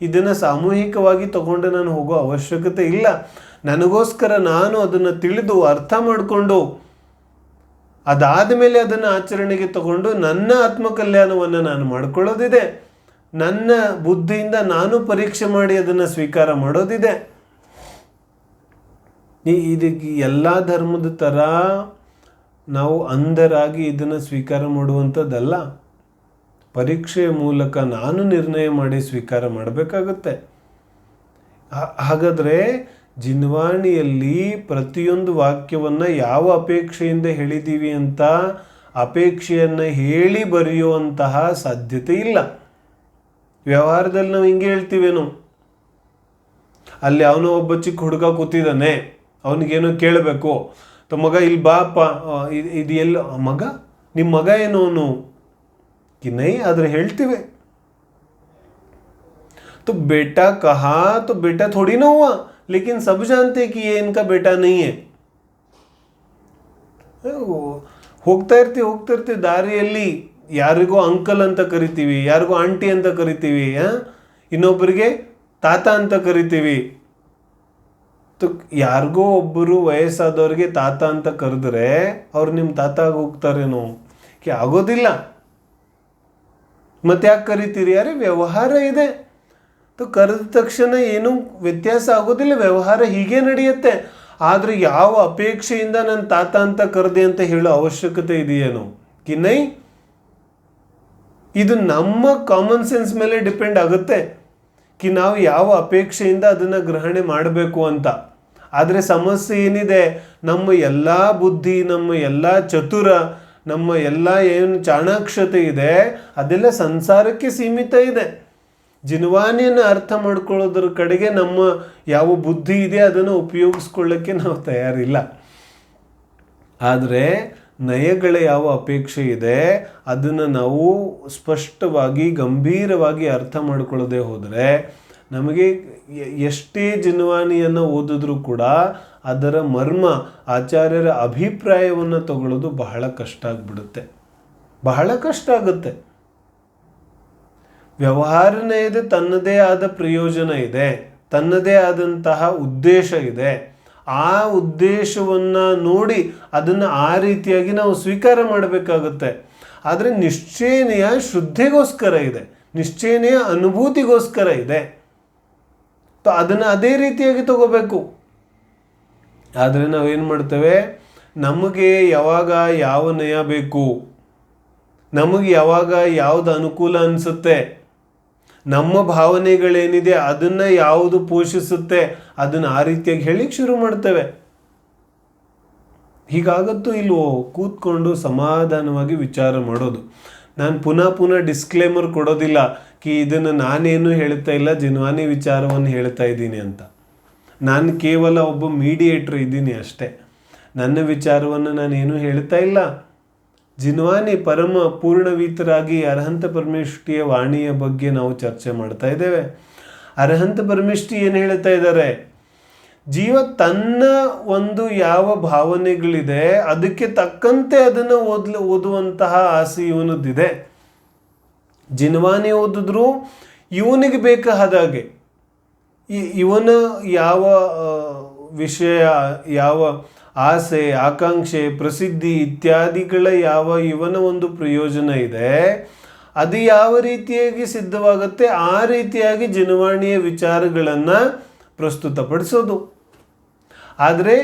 ಇದನ್ನು ಸಾಮೂಹಿಕವಾಗಿ ತಗೊಂಡು ನಾನು ಹೋಗೋ ಅವಶ್ಯಕತೆ ಇಲ್ಲ. ನನಗೋಸ್ಕರ ನಾನು ಅದನ್ನು ತಿಳಿದು ಅರ್ಥ ಮಾಡಿಕೊಂಡು ಅದಾದ ಮೇಲೆ ಅದನ್ನು ಆಚರಣೆಗೆ ತಗೊಂಡು ನನ್ನ ಆತ್ಮಕಲ್ಯಾಣವನ್ನು ನಾನು ಮಾಡಿಕೊಳ್ಳೋದಿದೆ. ನನ್ನ ಬುದ್ಧಿಯಿಂದ ನಾನು ಪರೀಕ್ಷೆ ಮಾಡಿ ಅದನ್ನು ಸ್ವೀಕಾರ ಮಾಡೋದಿದೆ. ಇದಕ್ಕೆ ಎಲ್ಲ ಧರ್ಮದ ಥರ ನಾವು ಅಂಧರಾಗಿ ಇದನ್ನು ಸ್ವೀಕಾರ ಮಾಡುವಂಥದ್ದಲ್ಲ. ಪರೀಕ್ಷೆಯ ಮೂಲಕ ನಾನು ನಿರ್ಣಯ ಮಾಡಿ ಸ್ವೀಕಾರ ಮಾಡಬೇಕಾಗುತ್ತೆ. ಹಾಗಾದರೆ ಜಿನ್ವಾಣಿಯಲ್ಲಿ ಪ್ರತಿಯೊಂದು ವಾಕ್ಯವನ್ನು ಯಾವ ಅಪೇಕ್ಷೆಯಿಂದ ಹೇಳಿದ್ದೀವಿ ಅಂತ ಅಪೇಕ್ಷೆಯನ್ನು ಹೇಳಿ ಬರೆಯುವಂತಹ ಸಾಧ್ಯತೆ ಇಲ್ಲ. ವ್ಯವಹಾರದಲ್ಲಿ ನಾವು ಹಿಂಗೆ ಹೇಳ್ತೀವೇನು, ಅಲ್ಲಿ ಅವನು ಒಬ್ಬ ಚಿಕ್ಕ ಹುಡುಗ ಕೂತಿದ್ದಾನೆ, ಅವನಿಗೇನೋ ಕೇಳಬೇಕು, ಮಗ ಇಲ್ಲಿ ಬಾಪ, ಇದು ಎಲ್ಲ ಮಗ, ನಿಮ್ಮ ಮಗ ಏನು ಅವನು ಕಿನ್ನೈ, ಆದರೆ ಹೇಳ್ತೀವಿ. तो बेटा कहा तो बेटा थोड़ी ना हुआ, लेकिन सब जानते कि ये इनका बेटा नहीं है. ಹೋಗ್ತಾ ಇರ್ತೀವಿ ದಾರಿಯಲ್ಲಿ ಯಾರಿಗೋ ಅಂಕಲ್ ಅಂತ ಕರಿತೀವಿ, ಯಾರಿಗೋ ಆಂಟಿ ಅಂತ ಕರಿತೀವಿ, ಇನ್ನೊಬ್ಬರಿಗೆ ತಾತ ಅಂತ ಕರಿತೀವಿ. ಯಾರಿಗೋ ಒಬ್ಬರು ವಯಸ್ಸಾದವ್ರಿಗೆ ತಾತ ಅಂತ ಕರೆದ್ರೆ ಅವ್ರು ನಿಮ್ಮ ತಾತ ಆಗಿ ಹೋಗ್ತಾರೇನೋ? ಆಗೋದಿಲ್ಲ. ಮತ್ತೆ ಯಾಕೆ ಕರಿತೀರಿ? ಅರೆ ವ್ಯವಹಾರ ಇದೆ, ಕರೆದ ತಕ್ಷಣ ಏನೂ ವ್ಯತ್ಯಾಸ ಆಗೋದಿಲ್ಲ, ವ್ಯವಹಾರ ಹೀಗೆ ನಡೆಯುತ್ತೆ. ಆದರೆ ಯಾವ ಅಪೇಕ್ಷೆಯಿಂದ ನನ್ನ ತಾತ ಅಂತ ಕರೆದೆ ಅಂತ ಹೇಳೋ ಅವಶ್ಯಕತೆ ಇದೆಯೇನೋ ಕಿನ್ನೈ? ಇದು ನಮ್ಮ ಕಾಮನ್ ಸೆನ್ಸ್ ಮೇಲೆ ಡಿಪೆಂಡ್ ಆಗುತ್ತೆ ಕಿ ನಾವು ಯಾವ ಅಪೇಕ್ಷೆಯಿಂದ ಅದನ್ನು ಗ್ರಹಣೆ ಮಾಡಬೇಕು ಅಂತ. ಆದರೆ ಸಮಸ್ಯೆ ಏನಿದೆ, ನಮ್ಮ ಎಲ್ಲ ಬುದ್ಧಿ, ನಮ್ಮ ಎಲ್ಲ ಚತುರ, ನಮ್ಮ ಎಲ್ಲ ಏನು ಚಾಣಾಕ್ಷತೆ ಇದೆ ಅದೆಲ್ಲ ಸಂಸಾರಕ್ಕೆ ಸೀಮಿತ ಇದೆ. ಜಿನ್ವಾನಿಯನ್ನು ಅರ್ಥ ಮಾಡ್ಕೊಳ್ಳೋದ್ರ ಕಡೆಗೆ ನಮ್ಮ ಯಾವ ಬುದ್ಧಿ ಇದೆ ಅದನ್ನು ಉಪಯೋಗಿಸ್ಕೊಳ್ಳೋಕ್ಕೆ ನಾವು ತಯಾರಿಲ್ಲ. ಆದರೆ ನಯಗಳ ಯಾವ ಅಪೇಕ್ಷೆ ಇದೆ ಅದನ್ನು ನಾವು ಸ್ಪಷ್ಟವಾಗಿ ಗಂಭೀರವಾಗಿ ಅರ್ಥ ಮಾಡ್ಕೊಳ್ಳೋದೇ ಹೋದರೆ ನಮಗೆ ಎಷ್ಟೇ ಜಿನ್ವಾನಿಯನ್ನು ಓದಿದ್ರೂ ಕೂಡ ಅದರ ಮರ್ಮ, ಆಚಾರ್ಯರ ಅಭಿಪ್ರಾಯವನ್ನು ತಗೊಳ್ಳೋದು ಬಹಳ ಕಷ್ಟ ಆಗಿಬಿಡುತ್ತೆ, ಬಹಳ ಕಷ್ಟ ಆಗುತ್ತೆ. ವ್ಯವಹಾರನೇ ತನ್ನದೇ ಆದ ಪ್ರಯೋಜನ ಇದೆ, ತನ್ನದೇ ಆದಂತಹ ಉದ್ದೇಶ ಇದೆ. ಆ ಉದ್ದೇಶವನ್ನು ನೋಡಿ ಅದನ್ನು ಆ ರೀತಿಯಾಗಿ ನಾವು ಸ್ವೀಕಾರ ಮಾಡಬೇಕಾಗುತ್ತೆ. ಆದರೆ ನಿಶ್ಚಯನೆಯ ಶ್ರದ್ಧೆಗೋಸ್ಕರ ಇದೆ, ನಿಶ್ಚಯನೆಯ ಅನುಭೂತಿಗೋಸ್ಕರ ಇದೆ, ಅದನ್ನು ಅದೇ ರೀತಿಯಾಗಿ ತಗೋಬೇಕು. ಆದರೆ ನಾವೇನು ಮಾಡ್ತೇವೆ, ನಮಗೆ ಯಾವಾಗ ಯಾವ ನಯ ಬೇಕು, ನಮಗೆ ಯಾವಾಗ ಯಾವುದು ಅನುಕೂಲ ಅನಿಸುತ್ತೆ, ನಮ್ಮ ಭಾವನೆಗಳೇನಿದೆ ಅದನ್ನು ಯಾವುದು ಪೋಷಿಸುತ್ತೆ ಅದನ್ನು ಆ ರೀತಿಯಾಗಿ ಹೇಳಿಕ್ಕೆ ಶುರು ಮಾಡ್ತೇವೆ. ಹೀಗಾಗತ್ತೂ ಇಲ್ವೋ ಕೂತ್ಕೊಂಡು ಸಮಾಧಾನವಾಗಿ ವಿಚಾರ ಮಾಡೋದು. ನಾನು ಪುನಃ ಡಿಸ್ಕ್ಲೇಮರ್ ಕೊಡೋದಿಲ್ಲ ಕಿ ಇದನ್ನು ನಾನೇನು ಹೇಳ್ತಾ ಇಲ್ಲ, ಜಿನ್ವಾನಿ ವಿಚಾರವನ್ನು ಹೇಳ್ತಾ ಇದ್ದೀನಿ ಅಂತ. ನಾನು ಕೇವಲ ಒಬ್ಬ ಮೀಡಿಯೇಟ್ರ್ ಇದ್ದೀನಿ ಅಷ್ಟೇ. ನನ್ನ ವಿಚಾರವನ್ನು ನಾನೇನು ಹೇಳ್ತಾ ಇಲ್ಲ. ಜಿನ್ವಾನಿ ಪರಮ ಪೂರ್ಣವೀತರಾಗಿ ಅರ್ಹಂತ ಪರಮೇಷ್ಠಿಯ ವಾಣಿಯ ಬಗ್ಗೆ ನಾವು ಚರ್ಚೆ ಮಾಡ್ತಾ ಇದ್ದೇವೆ. ಅರ್ಹಂತ ಪರಮೇಷ್ಠಿ ಏನು ಹೇಳ್ತಾ ಇದ್ದಾರೆ, ಜೀವ ತನ್ನ ಒಂದು ಯಾವ ಭಾವನೆಗಳಿದೆ ಅದಕ್ಕೆ ತಕ್ಕಂತೆ ಅದನ್ನು ಓದುವಂತಹ ಆಸೆ ಇವನದ್ದಿದೆ. ಜಿನ್ವಾನಿ ಓದಿದ್ರು ಇವನಿಗೆ ಬೇಕಾದಾಗೆ, ಇವನ ಯಾವ ವಿಷಯ, ಯಾವ ಆಸೆ, ಆಕಾಂಕ್ಷೆ, ಪ್ರಸಿದ್ಧಿ ಇತ್ಯಾದಿಗಳ ಯಾವ ಇವನ ಒಂದು ಪ್ರಯೋಜನ ಇದೆ ಅದು ಯಾವ ರೀತಿಯಾಗಿ ಸಿದ್ಧವಾಗುತ್ತೆ ಆ ರೀತಿಯಾಗಿ ಜಿನ್ವಾಣಿಯ ವಿಚಾರಗಳನ್ನು ಪ್ರಸ್ತುತಪಡಿಸೋದು. ಆದರೆ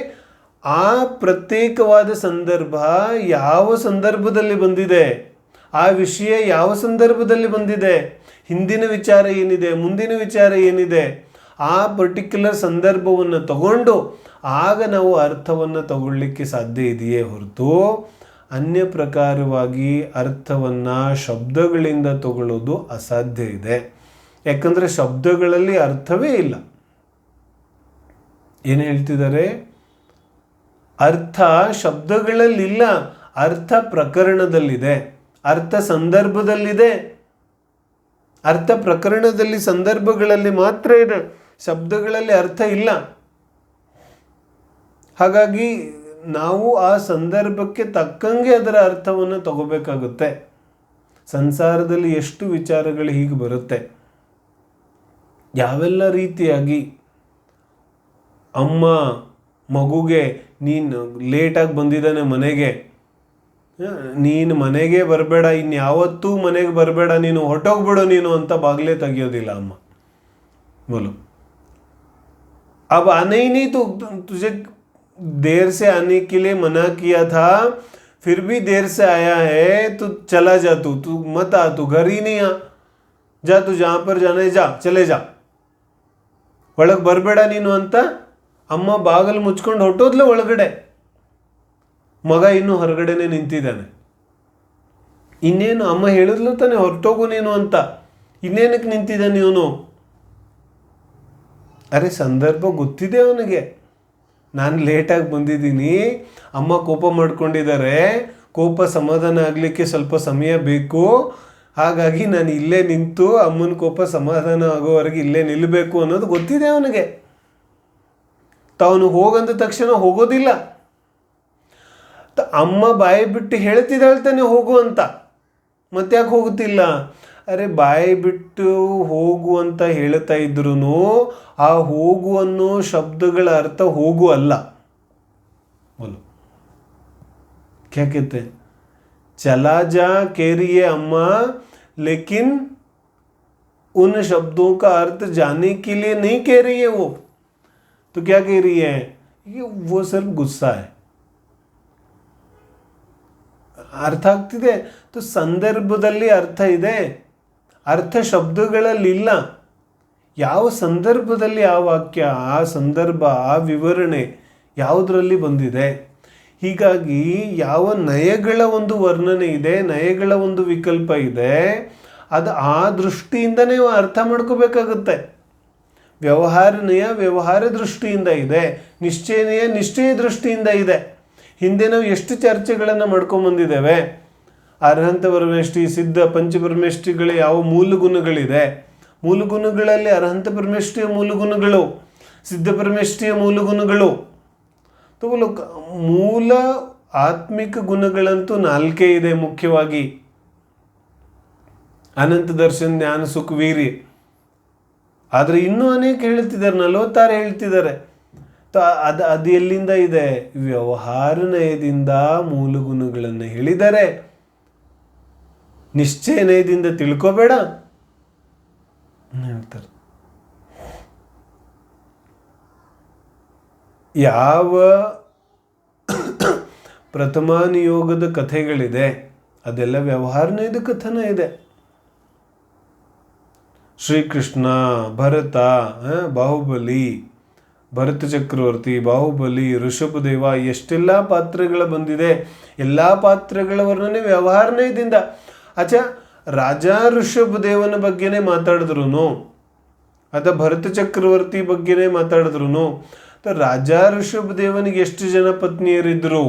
ಆ ಪ್ರತ್ಯೇಕವಾದ ಸಂದರ್ಭ ಯಾವ ಸಂದರ್ಭದಲ್ಲಿ ಬಂದಿದೆ, ಆ ವಿಷಯ ಯಾವ ಸಂದರ್ಭದಲ್ಲಿ ಬಂದಿದೆ, ಹಿಂದಿನ ವಿಚಾರ ಏನಿದೆ, ಮುಂದಿನ ವಿಚಾರ ಏನಿದೆ, ಆ ಪರ್ಟಿಕ್ಯುಲರ್ ಸಂದರ್ಭವನ್ನು ತಗೊಂಡು ಆಗ ನಾವು ಅರ್ಥವನ್ನು ತಗೊಳ್ಳಿಕ್ಕೆ ಸಾಧ್ಯ ಇದೆಯೇ ಹೊರತು ಅನ್ಯ ಪ್ರಕಾರವಾಗಿ ಅರ್ಥವನ್ನು ಶಬ್ದಗಳಿಂದ ತಗೊಳ್ಳೋದು ಅಸಾಧ್ಯ ಇದೆ. ಯಾಕಂದರೆ ಶಬ್ದಗಳಲ್ಲಿ ಅರ್ಥವೇ ಇಲ್ಲ. ಏನು ಹೇಳ್ತಿದ್ದಾರೆ, ಅರ್ಥ ಶಬ್ದಗಳಲ್ಲಿಲ್ಲ, ಅರ್ಥ ಪ್ರಕರಣದಲ್ಲಿದೆ, ಅರ್ಥ ಸಂದರ್ಭದಲ್ಲಿದೆ. ಅರ್ಥ ಪ್ರಕರಣದಲ್ಲಿ ಸಂದರ್ಭಗಳಲ್ಲಿ ಮಾತ್ರ ಇದೆ, ಶಬ್ದಗಳಲ್ಲಿ ಅರ್ಥ ಇಲ್ಲ. ಹಾಗಾಗಿ ನಾವು ಆ ಸಂದರ್ಭಕ್ಕೆ ತಕ್ಕಂಗೆ ಅದರ ಅರ್ಥವನ್ನು ತಗೋಬೇಕಾಗುತ್ತೆ. ಸಂಸಾರದಲ್ಲಿ ಎಷ್ಟು ವಿಚಾರಗಳು ಹೀಗೆ ಬರುತ್ತೆ, ಯಾವೆಲ್ಲ ರೀತಿಯಾಗಿ ಅಮ್ಮ ಮಗುಗೆ ನೀನು ಲೇಟಾಗಿ ಬಂದಿದ್ದಾನೆ ಮನೆಗೆ, ನೀನು ಮನೆಗೆ ಬರಬೇಡ, ಇನ್ಯಾವತ್ತೂ ಮನೆಗೆ ಬರಬೇಡ, ನೀನು ಹೊರಟೋಗ್ಬಿಡು ನೀನು ಅಂತ ಬಾಗಿಲೇ ತೆಗಿಯೋದಿಲ್ಲ ಅಮ್ಮ. बोलो अब आना ही नहीं, तो तुझे देर से आने के लिए मना किया था, फिर भी देर से आया है, तो चला जा, तू मत आ, तू घर ही नहीं आ, जा, तू जहाँ पर जाना है जा, चले जा, ಒಳಗೆ ಬರಬೇಡ ನೀನು ಅಂತ ಅಮ್ಮ ಬಾಗಿಲು ಮುಚ್ಕೊಂಡು ಹೊರಟೋದ್ಲು ಒಳಗಡೆ. ಮಗ ಇನ್ನೂ ಹೊರಗಡೆನೆ ನಿಂತಿದ್ದಾನೆ. ಇನ್ನೇನು ಅಮ್ಮ ಹೇಳಿದ್ಲು ತಾನೆ ಹೊರಟೋಗು ನೀನು ಅಂತ, ಇನ್ನೇನಕ್ಕೆ ನಿಂತಿದ್ದಾನೆ ಇವನು? ಅರೆ ಸಂದರ್ಭ ಗೊತ್ತಿದೆ ಅವನಿಗೆ, ನಾನು ಲೇಟಾಗಿ ಬಂದಿದ್ದೀನಿ, ಅಮ್ಮ ಕೋಪ ಮಾಡ್ಕೊಂಡಿದ್ದಾರೆ, ಕೋಪ ಸಮಾಧಾನ ಆಗಲಿಕ್ಕೆ ಸ್ವಲ್ಪ ಸಮಯ ಬೇಕು, ಹಾಗಾಗಿ ನಾನು ಇಲ್ಲೇ ನಿಂತು ಅಮ್ಮನ ಕೋಪ ಸಮಾಧಾನ ಆಗೋವರೆಗೆ ಇಲ್ಲೇ ನಿಲ್ಲಬೇಕು ಅನ್ನೋದು ಗೊತ್ತಿದೆ ಅವನಿಗೆ. ತಾವನು ಹೋಗಂದ ತಕ್ಷಣ ಹೋಗೋದಿಲ್ಲ. ಅಮ್ಮ ಬಾಯಿ ಬಿಟ್ಟು ಹೇಳ್ತಿದ್ದಾಳೆ ತಾನೆ ಹೋಗು ಅಂತ, ಮತ್ತ್ಯಾಕೆ ಹೋಗುತ್ತಿಲ್ಲ? ಅರೆ ಬಾಯಿ ಬಿಟ್ಟು ಹೋಗು ಅಂತ ಹೇಳ್ತಾ ಇದ್ರು ಆ ಹೋಗು ಅನ್ನೋ ಶಬ್ದಗಳ ಅರ್ಥ ಹೋಗು ಅಲ್ಲ. बोलो क्या कहते हैं, चला जा कह रही है अम्मा, लेकिन उन शब्दों का अर्थ जाने के लिए नहीं कह रही है वो. तो क्या कह रही है, ये वो सिर्फ गुस्सा है. ಅರ್ಥ ಆಗ್ತಿದೆ? तो ಸಂದರ್ಭದಲ್ಲಿ ಅರ್ಥ ಇದೆ, ಅರ್ಥ ಶಬ್ದಗಳಲ್ಲಿಲ್ಲ. ಯಾವ ಸಂದರ್ಭದಲ್ಲಿ ಆ ವಾಕ್ಯ, ಆ ಸಂದರ್ಭ, ಆ ವಿವರಣೆ ಯಾವುದರಲ್ಲಿ ಬಂದಿದೆ. ಹೀಗಾಗಿ ಯಾವ ನಯಗಳ ಒಂದು ವರ್ಣನೆ ಇದೆ, ನಯಗಳ ಒಂದು ವಿಕಲ್ಪ ಇದೆ, ಅದು ಆ ದೃಷ್ಟಿಯಿಂದನೇ ಅರ್ಥ ಮಾಡ್ಕೋಬೇಕಾಗುತ್ತೆ. ವ್ಯವಹಾರ ದೃಷ್ಟಿಯಿಂದ ಇದೆ, ನಿಶ್ಚಯ ದೃಷ್ಟಿಯಿಂದ ಇದೆ. ಹಿಂದೆ ನಾವು ಎಷ್ಟು ಚರ್ಚೆಗಳನ್ನು ಮಾಡ್ಕೊಂಬಂದಿದ್ದೇವೆ. ಅರ್ಹಂತ ಪರಮೇಷ್ಠಿ, ಸಿದ್ಧ ಪಂಚಪರಮೇಷ್ಠಿಗಳ ಯಾವ ಮೂಲಗುಣಗಳಿದೆ, ಮೂಲಗುಣಗಳಲ್ಲಿ ಅರ್ಹಂತ ಪರಮೇಷ್ಠಿಯ ಮೂಲಗುಣಗಳು, ಸಿದ್ಧ ಪರಮೇಷ್ಠಿಯ ಮೂಲಗುಣಗಳು. ಮೂಲ ಆತ್ಮಿಕ ಗುಣಗಳಂತೂ 4 ಇದೆ ಮುಖ್ಯವಾಗಿ. ಅನಂತ ದರ್ಶನ್, ಜ್ಞಾನ, ಸುಖ, ವೀರ್ಯ. ಆದರೆ ಇನ್ನೂ ಅನೇಕ ಹೇಳ್ತಿದ್ದಾರೆ, 46 ಹೇಳ್ತಿದ್ದಾರೆ. ಅದು ಎಲ್ಲಿಂದ ಇದೆ? ವ್ಯವಹಾರ ನಯದಿಂದ ಮೂಲಗುಣಗಳನ್ನು ಹೇಳಿದರೆ, ನಿಶ್ಚಯ ನಯದಿಂದ ತಿಳ್ಕೋಬೇಡ ಹೇಳ್ತಾರೆ. ಯಾವ ಪ್ರಥಮಾನಿಯೋಗದ ಕಥೆಗಳಿದೆ ಅದೆಲ್ಲ ವ್ಯವಹಾರ ನಯದ ಕಥನ ಇದೆ. ಶ್ರೀಕೃಷ್ಣ, ಭರತ, ಬಾಹುಬಲಿ, ಭರತ ಚಕ್ರವರ್ತಿ, ಬಾಹುಬಲಿ, ಋಷಭದೇವ, ಎಷ್ಟೆಲ್ಲ ಪಾತ್ರಗಳು ಬಂದಿದೆ. ಎಲ್ಲ ಪಾತ್ರಗಳ ವರ್ಣನೆ ವ್ಯವಹಾರ ನಯದಿಂದ. ರಾಜ ಋಷಭದೇವನ ಬಗ್ಗೆನೇ ಮಾತಾಡಿದ್ರು, ಅಥವಾ ಭರತ ಚಕ್ರವರ್ತಿ ಬಗ್ಗೆನೇ ಮಾತಾಡಿದ್ರು, ರಾಜ ಋಷಭದೇವನಿಗೆ ಎಷ್ಟು ಜನ ಪತ್ನಿಯರಿದ್ರು?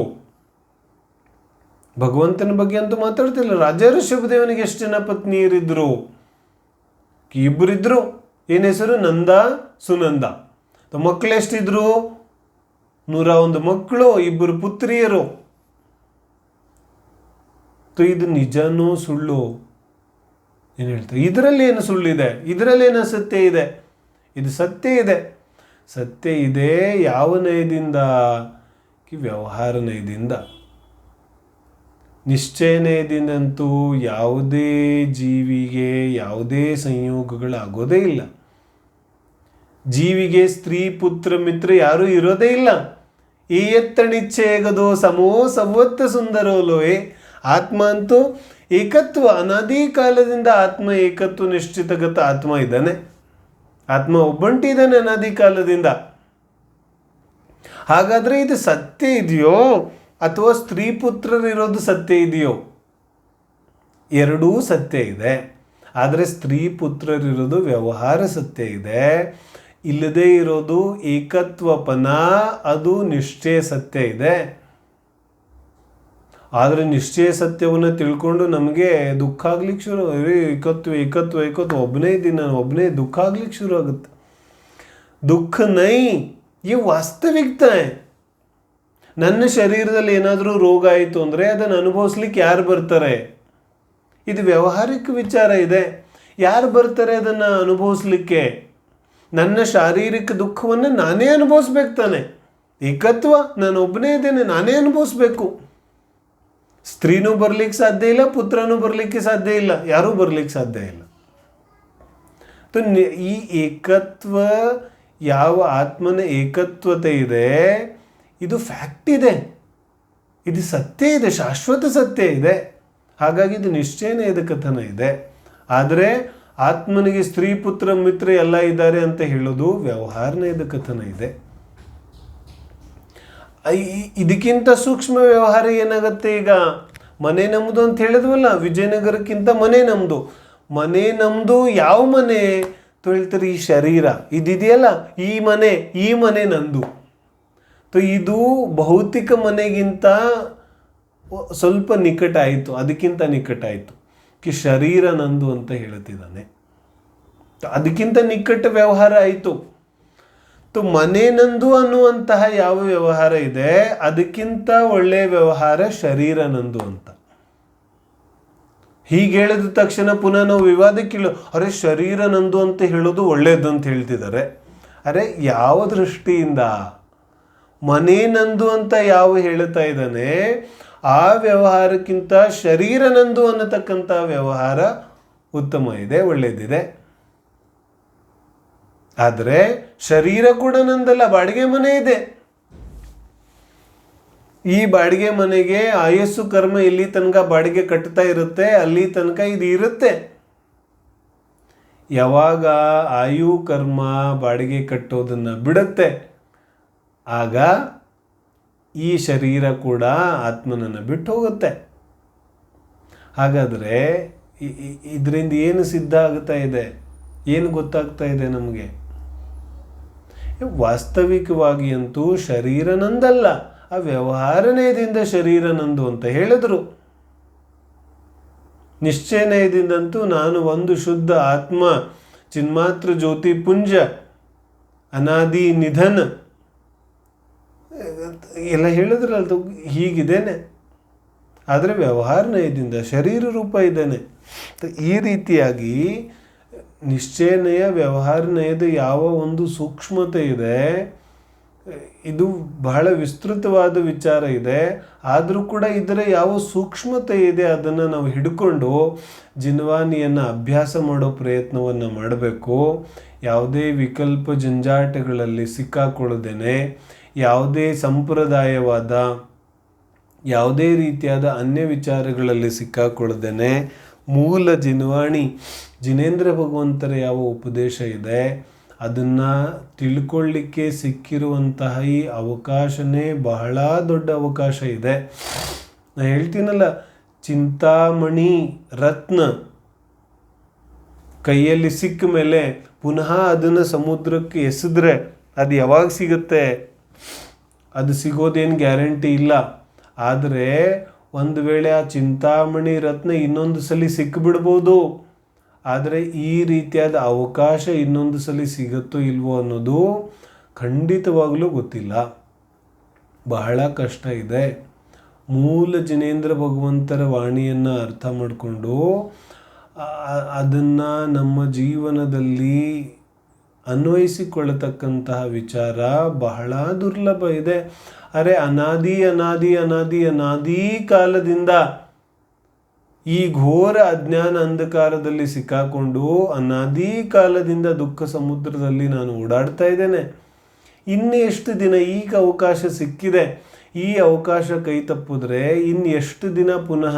ಭಗವಂತನ ಬಗ್ಗೆ ಅಂತೂ ಮಾತಾಡ್ತಿಲ್ಲ. ರಾಜ ಋಷಭದೇವನಿಗೆ ಎಷ್ಟು ಜನ ಪತ್ನಿಯರಿದ್ರು? ಇಬ್ಬರಿದ್ರು. ಏನ್ ಹೆಸರು? ನಂದ, ಸುನಂದ. ಮಕ್ಕಳು ಎಷ್ಟಿದ್ರು? 101 ಮಕ್ಕಳು, 2 ಪುತ್ರಿಯರು. ಇದು ನಿಜನೋ ಸುಳ್ಳು? ಏನು ಹೇಳ್ತಾರೆ? ಇದರಲ್ಲಿ ಏನು ಸುಳ್ಳಿದೆ? ಇದರಲ್ಲಿ ಏನು ಸತ್ಯ ಇದೆ? ಇದು ಸತ್ಯ ಇದೆ. ಸತ್ಯ ಇದೆ ಯಾವ ನಯದಿಂದ? ವ್ಯವಹಾರ ನಯದಿಂದ. ನಿಶ್ಚಯ ನಯದಿಂದಂತೂ ಯಾವುದೇ ಜೀವಿಗೆ ಯಾವುದೇ ಸಂಯೋಗಗಳಾಗೋದೇ ಇಲ್ಲ. ಜೀವಿಗೆ ಸ್ತ್ರೀ, ಪುತ್ರ, ಮಿತ್ರ ಯಾರೂ ಇರೋದೇ ಇಲ್ಲ. ಈ ಎತ್ತಣಿಚ್ಛೆಗದೋ ಸಮೋ ಸಂವತ್ತ ಸುಂದರೋಲೋಯೇ. ಆತ್ಮ ಅಂತೂ ಏಕತ್ವ, ಅನಾದಿ ಕಾಲದಿಂದ ಆತ್ಮ ಏಕತ್ವ ನಿಶ್ಚಿತಗತ ಆತ್ಮ ಇದ್ದಾನೆ. ಆತ್ಮ ಒಬ್ಬಂಟಿದ್ದಾನೆ ಅನಾದಿ ಕಾಲದಿಂದ. ಹಾಗಾದ್ರೆ ಇದು ಸತ್ಯ ಇದೆಯೋ ಅಥವಾ ಸ್ತ್ರೀ ಪುತ್ರರಿರೋದು ಸತ್ಯ ಇದೆಯೋ? ಎರಡೂ ಸತ್ಯ ಇದೆ. ಆದರೆ ಸ್ತ್ರೀ ಪುತ್ರರಿರೋದು ವ್ಯವಹಾರ ಸತ್ಯ ಇದೆ. ಇಲ್ಲದೇ ಇರೋದು ಏಕತ್ವಪನ, ಅದು ನಿಶ್ಚಯ ಸತ್ಯ ಇದೆ. ಆದರೆ ನಿಶ್ಚಯ ಸತ್ಯವನ್ನು ತಿಳ್ಕೊಂಡು ನಮಗೆ ದುಃಖ ಆಗ್ಲಿಕ್ಕೆ ಶುರು, ಏಕತ್ವ ಒಬ್ಬನೇ ಇದ್ದೀನಿ ನಾನು, ಒಬ್ಬನೇ, ದುಃಖ ಆಗ್ಲಿಕ್ಕೆ ಶುರು ಆಗುತ್ತೆ. ದುಃಖ ನೈ, ಈ ವಾಸ್ತವಿಕತೆ. ನನ್ನ ಶರೀರದಲ್ಲಿ ಏನಾದರೂ ರೋಗ ಆಯಿತು ಅಂದರೆ ಅದನ್ನು ಅನುಭವಿಸ್ಲಿಕ್ಕೆ ಯಾರು ಬರ್ತಾರೆ? ಇದು ವ್ಯಾವಹಾರಿಕ ವಿಚಾರ ಇದೆ. ಯಾರು ಬರ್ತಾರೆ ಅದನ್ನು ಅನುಭವಿಸ್ಲಿಕ್ಕೆ? ನನ್ನ ಶಾರೀರಿಕ ದುಃಖವನ್ನು ನಾನೇ ಅನುಭವಿಸ್ಬೇಕು ತಾನೆ. ಏಕತ್ವ, ನಾನು ಒಬ್ಬನೇ ಇದ್ದೇನೆ, ನಾನೇ ಅನುಭವಿಸ್ಬೇಕು. ಸ್ತ್ರೀನೂ ಬರ್ಲಿಕ್ಕೆ ಸಾಧ್ಯ ಇಲ್ಲ, ಪುತ್ರನೂ ಬರಲಿಕ್ಕೆ ಸಾಧ್ಯ ಇಲ್ಲ, ಯಾರೂ ಬರ್ಲಿಕ್ಕೆ ಸಾಧ್ಯ ಇಲ್ಲ. ಈ ಏಕತ್ವ, ಯಾವ ಆತ್ಮನ ಏಕತ್ವತೆ ಇದೆ, ಇದು ಫ್ಯಾಕ್ಟ್ ಇದೆ, ಇದು ಸತ್ಯ ಇದೆ, ಶಾಶ್ವತ ಸತ್ಯ ಇದೆ. ಹಾಗಾಗಿ ಇದು ನಿಶ್ಚಯನೇ ಇದು ಕಥನ ಇದೆ. ಆದರೆ ಆತ್ಮನಿಗೆ ಸ್ತ್ರೀ, ಪುತ್ರ, ಮಿತ್ರ ಎಲ್ಲ ಇದ್ದಾರೆ ಅಂತ ಹೇಳೋದು ವ್ಯವಹಾರನೇ ಇದು ಕಥನ ಇದೆ. ಇದಕ್ಕಿಂತ ಸೂಕ್ಷ್ಮ ವ್ಯವಹಾರ ಏನಾಗುತ್ತೆ? ಈಗ ಮನೆ ನಮ್ಮದು ಅಂತ ಹೇಳಿದ್ವಲ್ಲ, ವಿಜಯನಗರಕ್ಕಿಂತ ಮನೆ ನಮ್ಮದು. ಮನೆ ನಮ್ಮದು ಯಾವ ಮನೆ ಅಂತ ಹೇಳ್ತಾರೆ? ಈ ಶರೀರ ಇದಿದೆಯಲ್ಲ, ಈ ಮನೆ ನಂದು. ಇದು ಭೌತಿಕ ಮನೆಗಿಂತ ಸ್ವಲ್ಪ ನಿಕಟ ಆಯಿತು, ಅದಕ್ಕಿಂತ ನಿಕಟ ಆಯಿತು. ಶರೀರ ನಂದು ಅಂತ ಹೇಳುತ್ತಿದ್ದಾನೆ, ಅದಕ್ಕಿಂತ ನಿಕಟ ವ್ಯವಹಾರ ಆಯಿತು. ಮನೆ ನಂದು ಅನ್ನುವಂತಹ ಯಾವ ವ್ಯವಹಾರ ಇದೆ, ಅದಕ್ಕಿಂತ ಒಳ್ಳೆಯ ವ್ಯವಹಾರ ಶರೀರ ನಂದು ಅಂತ. ಹೀಗೆ ಹೇಳಿದ ತಕ್ಷಣ ಪುನಃ ನಾವು ವಿವಾದಕ್ಕೆ ಅರೆ ಶರೀರ ನಂದು ಅಂತ ಹೇಳೋದು ಒಳ್ಳೇದು ಅಂತ ಹೇಳ್ತಿದ್ದಾರೆ. ಅರೆ ಯಾವ ದೃಷ್ಟಿಯಿಂದ? ಮನೆ ನಂದು ಅಂತ ಯಾವ ಹೇಳ್ತಾ ಇದ್ದಾನೆ, ಆ ವ್ಯವಹಾರಕ್ಕಿಂತ ಶರೀರ ನಂದು ಅನ್ನತಕ್ಕಂಥ ವ್ಯವಹಾರ ಉತ್ತಮ ಇದೆ, ಒಳ್ಳೇದಿದೆ. ಆದರೆ ಶರೀರ ಕೂಡ ನಂದಲ್ಲ, ಬಾಡಿಗೆ ಮನೆ ಇದೆ. ಈ ಬಾಡಿಗೆ ಮನೆಗೆ ಆಯಸ್ಸು ಕರ್ಮ ಇಲ್ಲಿ ತನಕ ಬಾಡಿಗೆ ಕಟ್ತಾ ಇರುತ್ತೆ, ಅಲ್ಲಿ ತನಕ ಇದು ಇರುತ್ತೆ. ಯಾವಾಗ ಆಯು ಕರ್ಮ ಬಾಡಿಗೆ ಕಟ್ಟೋದನ್ನು ಬಿಡುತ್ತೆ, ಆಗ ಈ ಶರೀರ ಕೂಡ ಆತ್ಮನನ್ನು ಬಿಟ್ಟು ಹೋಗುತ್ತೆ. ಹಾಗಾದರೆ ಇದರಿಂದ ಏನು ಸಿದ್ಧ ಆಗ್ತಾ ಇದೆ, ಏನು ಗೊತ್ತಾಗ್ತಾ ಇದೆ ನಮಗೆ? ವಾಸ್ತವಿಕವಾಗಿ ಅಂತೂ ಶರೀರ ನಂದಲ್ಲ, ಆ ವ್ಯವಹಾರನಯದಿಂದ ಶರೀರ ನಂದು ಅಂತ ಹೇಳಿದ್ರು. ನಿಶ್ಚಯನಯದಿಂದಂತೂ ನಾನು ಒಂದು ಶುದ್ಧ ಆತ್ಮ, ಚಿನ್ಮಾತ್ರ ಜ್ಯೋತಿ ಪುಂಜ, ಅನಾದಿ ನಿಧನ ಎಲ್ಲ ಹೇಳಿದ್ರಲ್ಲ, ಹೀಗಿದ್ದೇನೆ. ಆದರೆ ವ್ಯವಹಾರನಯದಿಂದ ಶರೀರ ರೂಪ ಇದ್ದೇನೆ. ಈ ರೀತಿಯಾಗಿ ನಿಶ್ಚಯನಯ ವ್ಯವಹಾರನಯದ ಯಾವ ಒಂದು ಸೂಕ್ಷ್ಮತೆ ಇದೆ, ಇದು ಬಹಳ ವಿಸ್ತೃತವಾದ ವಿಚಾರ ಇದೆ. ಆದರೂ ಕೂಡ ಇದರ ಯಾವ ಸೂಕ್ಷ್ಮತೆ ಇದೆ ಅದನ್ನು ನಾವು ಹಿಡ್ಕೊಂಡು ಜಿನ್ವಾನಿಯನ್ನು ಅಭ್ಯಾಸ ಮಾಡೋ ಪ್ರಯತ್ನವನ್ನು ಮಾಡಬೇಕು. ಯಾವುದೇ ವಿಕಲ್ಪ ಜಂಜಾಟಗಳಲ್ಲಿ ಸಿಕ್ಕಾಕೊಳ್ಳದೇನೆ, ಯಾವುದೇ ಸಂಪ್ರದಾಯವಾದ ಯಾವುದೇ ರೀತಿಯಾದ ಅನ್ಯ ವಿಚಾರಗಳಲ್ಲಿ ಸಿಕ್ಕಾಕೊಳ್ಳದೇನೆ ಮೂಲ ಜಿನ್ವಾಣಿ ಜಿನೇಂದ್ರ ಭಗವಂತರ ಯಾವ ಉಪದೇಶ ಇದೆ ಅದನ್ನು ತಿಳ್ಕೊಳ್ಳಿಕ್ಕೆ ಸಿಕ್ಕಿರುವಂತಹ ಈ ಅವಕಾಶನೇ ಬಹಳ ದೊಡ್ಡ ಅವಕಾಶ ಇದೆ. ನಾನು ಹೇಳ್ತೀನಲ್ಲ, ಚಿಂತಾಮಣಿ ರತ್ನ ಕೈಯಲ್ಲಿ ಸಿಕ್ಕ ಮೇಲೆ ಪುನಃ ಅದನ್ನು ಸಮುದ್ರಕ್ಕೆ ಎಸೆದ್ರೆ ಅದು ಯಾವಾಗ ಸಿಗುತ್ತೆ? ಅದು ಸಿಗೋದೇನು ಗ್ಯಾರಂಟಿ ಇಲ್ಲ. ಆದರೆ ಒಂದು ವೇಳೆ ಆ ಚಿಂತಾಮಣಿ ರತ್ನ ಇನ್ನೊಂದು ಸಲ ಸಿಕ್ಕಿಬಿಡ್ಬೋದು. ಆದರೆ ಈ ರೀತಿಯಾದ ಅವಕಾಶ ಇನ್ನೊಂದು ಸಲ ಸಿಗುತ್ತೋ ಇಲ್ವೋ ಅನ್ನೋದು ಖಂಡಿತವಾಗಲೂ ಗೊತ್ತಿಲ್ಲ. ಬಹಳ ಕಷ್ಟ ಇದೆ. ಮೂಲ ಜಿನೇಂದ್ರ ಭಗವಂತರ ವಾಣಿಯನ್ನು ಅರ್ಥ ಮಾಡಿಕೊಂಡು ಅದನ್ನು ನಮ್ಮ ಜೀವನದಲ್ಲಿ ಅನ್ವಯಿಸಿಕೊಳ್ಳತಕ್ಕಂತಹ ವಿಚಾರ ಬಹಳ ದುರ್ಲಭ ಇದೆ. ಅರೆ ಅನಾದಿ ಅನಾದಿ ಅನಾದಿ ಅನಾದಿ ಕಾಲದಿಂದ ಈ ಘೋರ ಅಜ್ಞಾನ ಅಂಧಕಾರದಲ್ಲಿ ಸಿಕ್ಕಾಕೊಂಡು ಅನಾದಿ ಕಾಲದಿಂದ ದುಃಖ ಸಮುದ್ರದಲ್ಲಿ ನಾನು ಓಡಾಡ್ತಾ ಇದ್ದೇನೆ. ಇನ್ನೆಷ್ಟು ದಿನ? ಈಗ ಅವಕಾಶ ಸಿಕ್ಕಿದೆ, ಈ ಅವಕಾಶ ಕೈ ತಪ್ಪಿದ್ರೆ ಇನ್ನೆಷ್ಟು ದಿನ ಪುನಃ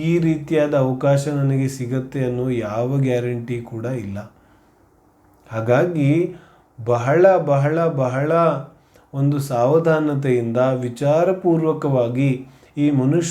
ಈ ರೀತಿಯಾದ ಅವಕಾಶ ನನಗೆ ಸಿಗತ್ತೆ ಅನ್ನೋ ಯಾವ ಗ್ಯಾರಂಟಿ ಕೂಡ ಇಲ್ಲ. ಹಾಗಾಗಿ ಬಹಳ ಬಹಳ ಬಹಳ ಒಂದು ಸಾವಧಾನತೆಯಿಂದ ವಿಚಾರಪೂರ್ವಕವಾಗಿ ಈ ಮನುಷ್ಯ